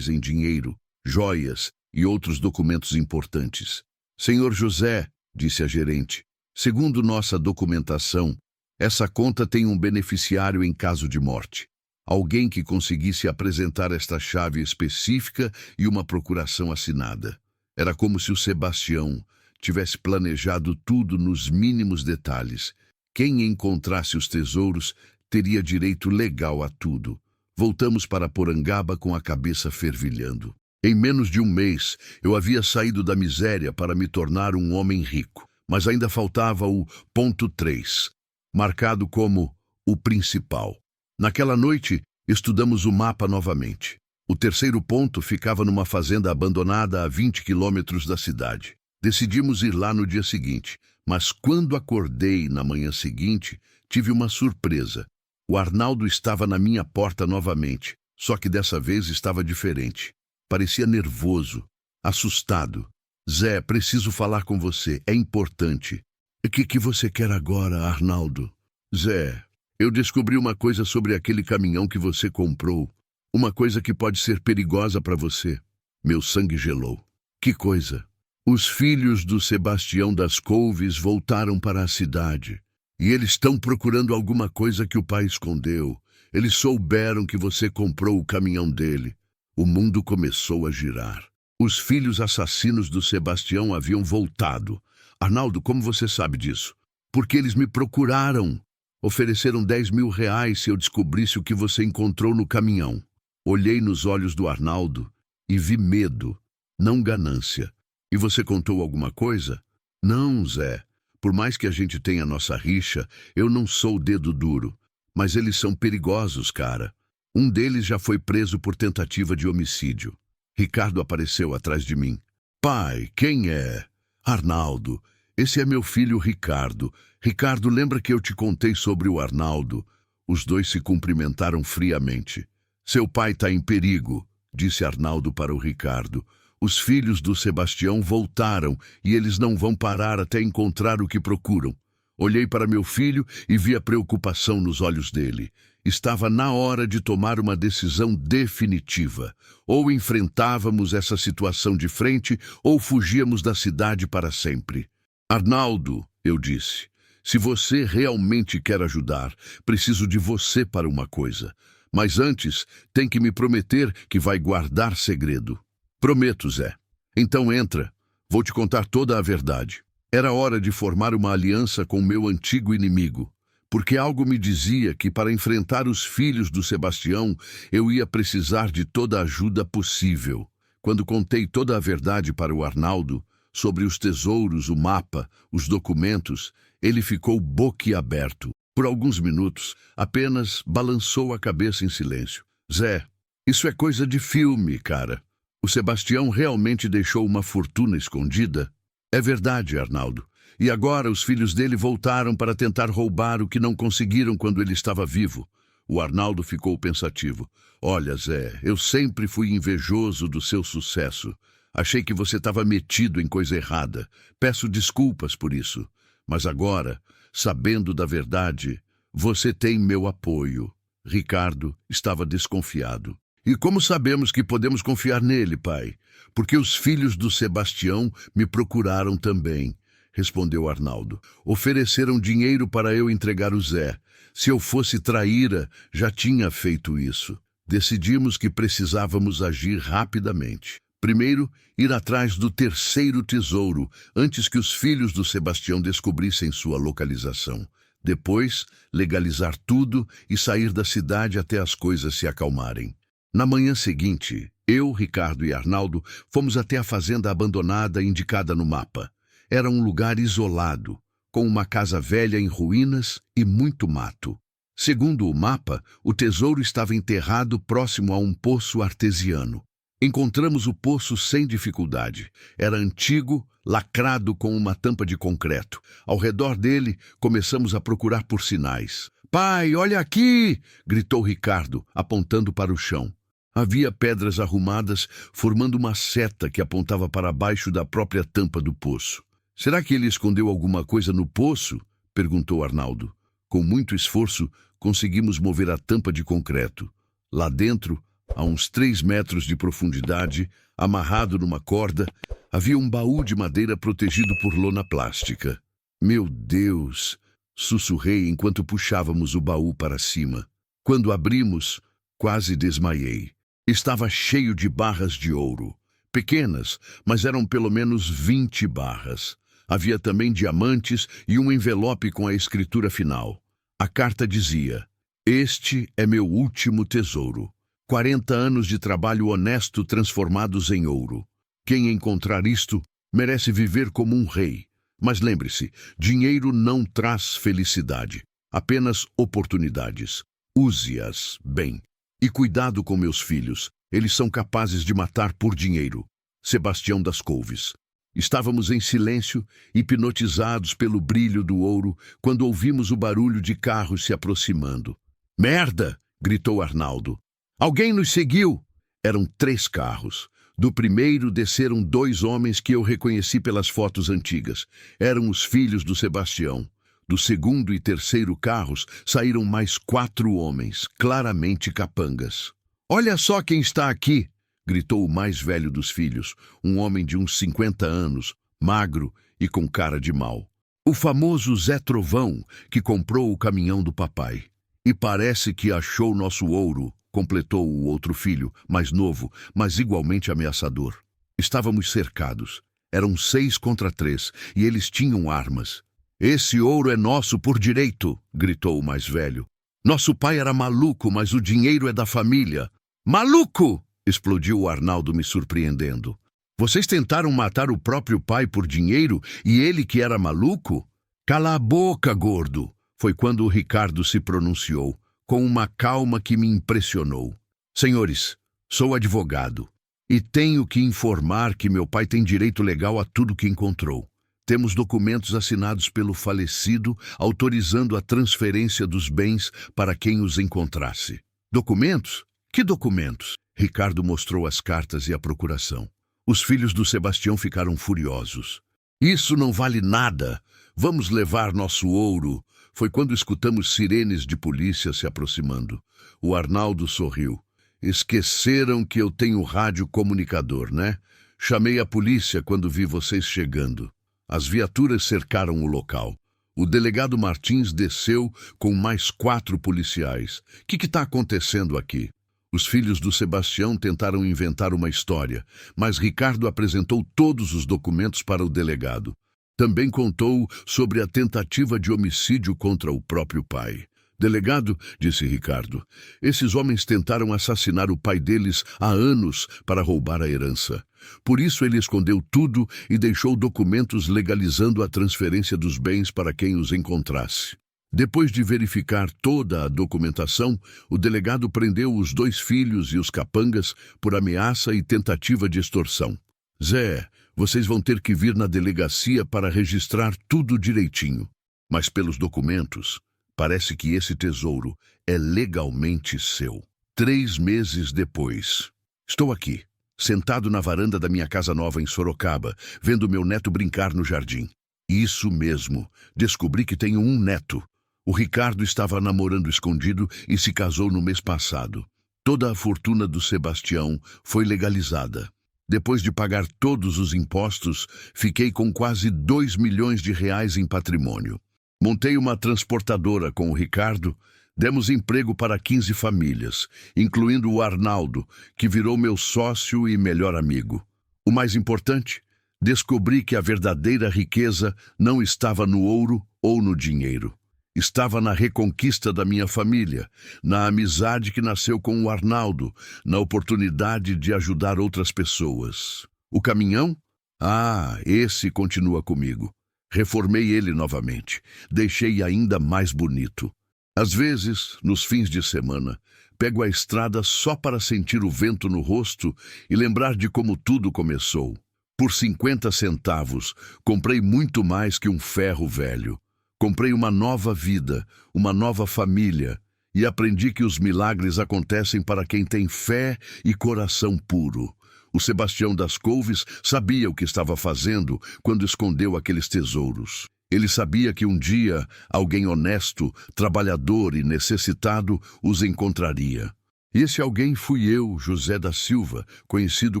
em dinheiro, joias e outros documentos importantes. Senhor José, disse a gerente, segundo nossa documentação, essa conta tem um beneficiário em caso de morte. Alguém que conseguisse apresentar esta chave específica e uma procuração assinada. Era como se o Sebastião tivesse planejado tudo nos mínimos detalhes. Quem encontrasse os tesouros teria direito legal a tudo. Voltamos para Porangaba com a cabeça fervilhando. Em menos de um mês, eu havia saído da miséria para me tornar um homem rico. Mas ainda faltava o ponto 3, marcado como o principal. Naquela noite, estudamos o mapa novamente. O terceiro ponto ficava numa fazenda abandonada a 20 quilômetros da cidade. Decidimos ir lá no dia seguinte, mas quando acordei na manhã seguinte, tive uma surpresa. O Arnaldo estava na minha porta novamente, só que dessa vez estava diferente. Parecia nervoso, assustado. Zé, preciso falar com você, é importante. O que você quer agora, Arnaldo? Zé, eu descobri uma coisa sobre aquele caminhão que você comprou. Uma coisa que pode ser perigosa para você. Meu sangue gelou. Que coisa? Os filhos do Sebastião das Couves voltaram para a cidade. E eles estão procurando alguma coisa que o pai escondeu. Eles souberam que você comprou o caminhão dele. O mundo começou a girar. Os filhos assassinos do Sebastião haviam voltado. Arnaldo, como você sabe disso? Porque eles me procuraram. Ofereceram R$10 mil se eu descobrisse o que você encontrou no caminhão. Olhei nos olhos do Arnaldo e vi medo, não ganância. E você contou alguma coisa? Não, Zé. Por mais que a gente tenha nossa rixa, eu não sou dedo duro. Mas eles são perigosos, cara. Um deles já foi preso por tentativa de homicídio. Ricardo apareceu atrás de mim. Pai, quem é? Arnaldo. Esse é meu filho Ricardo. Ricardo, lembra que eu te contei sobre o Arnaldo? Os dois se cumprimentaram friamente. Seu pai está em perigo, disse Arnaldo para o Ricardo. Os filhos do Sebastião voltaram e eles não vão parar até encontrar o que procuram. Olhei para meu filho e vi a preocupação nos olhos dele. Estava na hora de tomar uma decisão definitiva. Ou enfrentávamos essa situação de frente, ou fugíamos da cidade para sempre. Arnaldo, eu disse, se você realmente quer ajudar, preciso de você para uma coisa. Mas antes, tem que me prometer que vai guardar segredo. Prometo, Zé. Então entra. Vou te contar toda a verdade. Era hora de formar uma aliança com meu antigo inimigo. Porque algo me dizia que para enfrentar os filhos do Sebastião, eu ia precisar de toda a ajuda possível. Quando contei toda a verdade para o Arnaldo, sobre os tesouros, o mapa, os documentos, ele ficou boquiaberto. Por alguns minutos, apenas balançou a cabeça em silêncio. Zé, isso é coisa de filme, cara. O Sebastião realmente deixou uma fortuna escondida? É verdade, Arnaldo. E agora os filhos dele voltaram para tentar roubar o que não conseguiram quando ele estava vivo. O Arnaldo ficou pensativo. Olha, Zé, eu sempre fui invejoso do seu sucesso. Achei que você estava metido em coisa errada. Peço desculpas por isso. Mas agora, sabendo da verdade, Você tem meu apoio. Ricardo estava desconfiado. E como sabemos que podemos confiar nele, pai? Porque os filhos do Sebastião me procuraram também, respondeu Arnaldo. Ofereceram dinheiro para eu entregar o Zé. Se eu fosse traíra, já tinha feito isso. Decidimos que precisávamos agir rapidamente. Primeiro, ir atrás do terceiro tesouro, antes que os filhos do Sebastião descobrissem sua localização. Depois, legalizar tudo e sair da cidade até as coisas se acalmarem. Na manhã seguinte, eu, Ricardo e Arnaldo fomos até a fazenda abandonada indicada no mapa. Era um lugar isolado, com uma casa velha em ruínas e muito mato. Segundo o mapa, o tesouro estava enterrado próximo a um poço artesiano. Encontramos o poço sem dificuldade. Era antigo, lacrado com uma tampa de concreto. Ao redor dele, começamos a procurar por sinais. "Pai, olha aqui!" gritou Ricardo, apontando para o chão. Havia pedras arrumadas, formando uma seta que apontava para baixo da própria tampa do poço. "Será que ele escondeu alguma coisa no poço?" perguntou Arnaldo. Com muito esforço, conseguimos mover a tampa de concreto. Lá dentro, a uns 3 metros de profundidade, amarrado numa corda, havia um baú de madeira protegido por lona plástica. "Meu Deus!" sussurrei enquanto puxávamos o baú para cima. Quando abrimos, quase desmaiei. Estava cheio de barras de ouro. Pequenas, mas eram pelo menos 20 barras. Havia também diamantes e um envelope com a escritura final. A carta dizia: "Este é meu último tesouro. 40 anos de trabalho honesto transformados em ouro. Quem encontrar isto merece viver como um rei. Mas lembre-se, dinheiro não traz felicidade, apenas oportunidades. Use-as bem. E cuidado com meus filhos, eles são capazes de matar por dinheiro." Sebastião das Couves. Estávamos em silêncio, hipnotizados pelo brilho do ouro, quando ouvimos o barulho de carros se aproximando. "Merda!" gritou Arnaldo. "Alguém nos seguiu!" Eram 3 carros. Do primeiro desceram 2 homens que eu reconheci pelas fotos antigas. Eram os filhos do Sebastião. Do segundo e terceiro carros saíram mais 4 homens, claramente capangas. "Olha só quem está aqui!" gritou o mais velho dos filhos, um homem de uns 50 anos, magro e com cara de mau. "O famoso Zé Trovão, que comprou o caminhão do papai. E parece que achou nosso ouro", completou o outro filho, mais novo, mas igualmente ameaçador. Estávamos cercados. Eram 6 contra 3, e eles tinham armas. "Esse ouro é nosso por direito", gritou o mais velho. "Nosso pai era maluco, mas o dinheiro é da família." "Maluco!" explodiu o Arnaldo, me surpreendendo. "Vocês tentaram matar o próprio pai por dinheiro e ele que era maluco?" "Cala a boca, gordo!" Foi quando o Ricardo se pronunciou, com uma calma que me impressionou. "Senhores, sou advogado e tenho que informar que meu pai tem direito legal a tudo que encontrou. Temos documentos assinados pelo falecido autorizando a transferência dos bens para quem os encontrasse." "Documentos? Que documentos?" Ricardo mostrou as cartas e a procuração. Os filhos do Sebastião ficaram furiosos. "Isso não vale nada. Vamos levar nosso ouro." Foi quando escutamos sirenes de polícia se aproximando. O Arnaldo sorriu. "Esqueceram que eu tenho rádio comunicador, né? Chamei a polícia quando vi vocês chegando." As viaturas cercaram o local. O delegado Martins desceu com mais 4 policiais. "O que está acontecendo aqui?" Os filhos do Sebastião tentaram inventar uma história, mas Ricardo apresentou todos os documentos para o delegado. Também contou sobre a tentativa de homicídio contra o próprio pai. "Delegado", disse Ricardo, "esses homens tentaram assassinar o pai deles há anos para roubar a herança. Por isso ele escondeu tudo e deixou documentos legalizando a transferência dos bens para quem os encontrasse." Depois de verificar toda a documentação, o delegado prendeu os 2 filhos e os capangas por ameaça e tentativa de extorsão. "Zé, vocês vão ter que vir na delegacia para registrar tudo direitinho. Mas pelos documentos, parece que esse tesouro é legalmente seu." 3 meses depois. Estou aqui, sentado na varanda da minha casa nova em Sorocaba, vendo meu neto brincar no jardim. Isso mesmo, descobri que tenho um neto. O Ricardo estava namorando escondido e se casou no mês passado. Toda a fortuna do Sebastião foi legalizada. Depois de pagar todos os impostos, fiquei com quase 2 milhões de reais em patrimônio. Montei uma transportadora com o Ricardo, demos emprego para 15 famílias, incluindo o Arnaldo, que virou meu sócio e melhor amigo. O mais importante, descobri que a verdadeira riqueza não estava no ouro ou no dinheiro. Estava na reconquista da minha família, na amizade que nasceu com o Arnaldo, na oportunidade de ajudar outras pessoas. O caminhão? Ah, esse continua comigo. Reformei ele novamente, deixei ainda mais bonito. Às vezes, nos fins de semana, pego a estrada só para sentir o vento no rosto e lembrar de como tudo começou. Por 50 centavos, comprei muito mais que um ferro velho. Comprei uma nova vida, uma nova família, e aprendi que os milagres acontecem para quem tem fé e coração puro. O Sebastião das Couves sabia o que estava fazendo quando escondeu aqueles tesouros. Ele sabia que um dia alguém honesto, trabalhador e necessitado os encontraria. Esse alguém fui eu, José da Silva, conhecido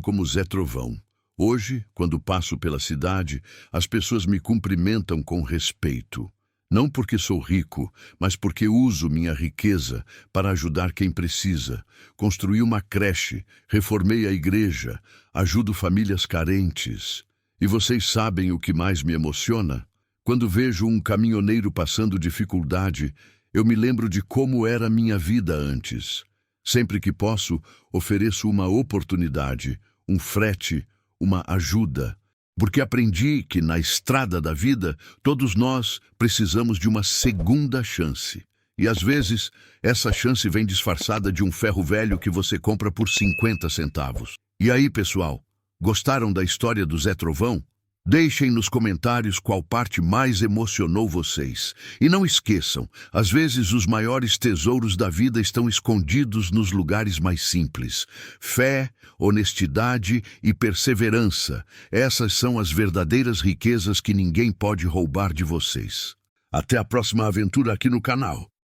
como Zé Trovão. Hoje, quando passo pela cidade, as pessoas me cumprimentam com respeito. Não porque sou rico, mas porque uso minha riqueza para ajudar quem precisa. Construí uma creche, reformei a igreja, ajudo famílias carentes. E vocês sabem o que mais me emociona? Quando vejo um caminhoneiro passando dificuldade, eu me lembro de como era minha vida antes. Sempre que posso, ofereço uma oportunidade, um frete, uma ajuda. Porque aprendi que na estrada da vida, todos nós precisamos de uma segunda chance. E às vezes, essa chance vem disfarçada de um ferro velho que você compra por 50 centavos. E aí, pessoal, gostaram da história do Zé Trovão? Deixem nos comentários qual parte mais emocionou vocês. E não esqueçam, às vezes os maiores tesouros da vida estão escondidos nos lugares mais simples. Fé, honestidade e perseverança. Essas são as verdadeiras riquezas que ninguém pode roubar de vocês. Até a próxima aventura aqui no canal.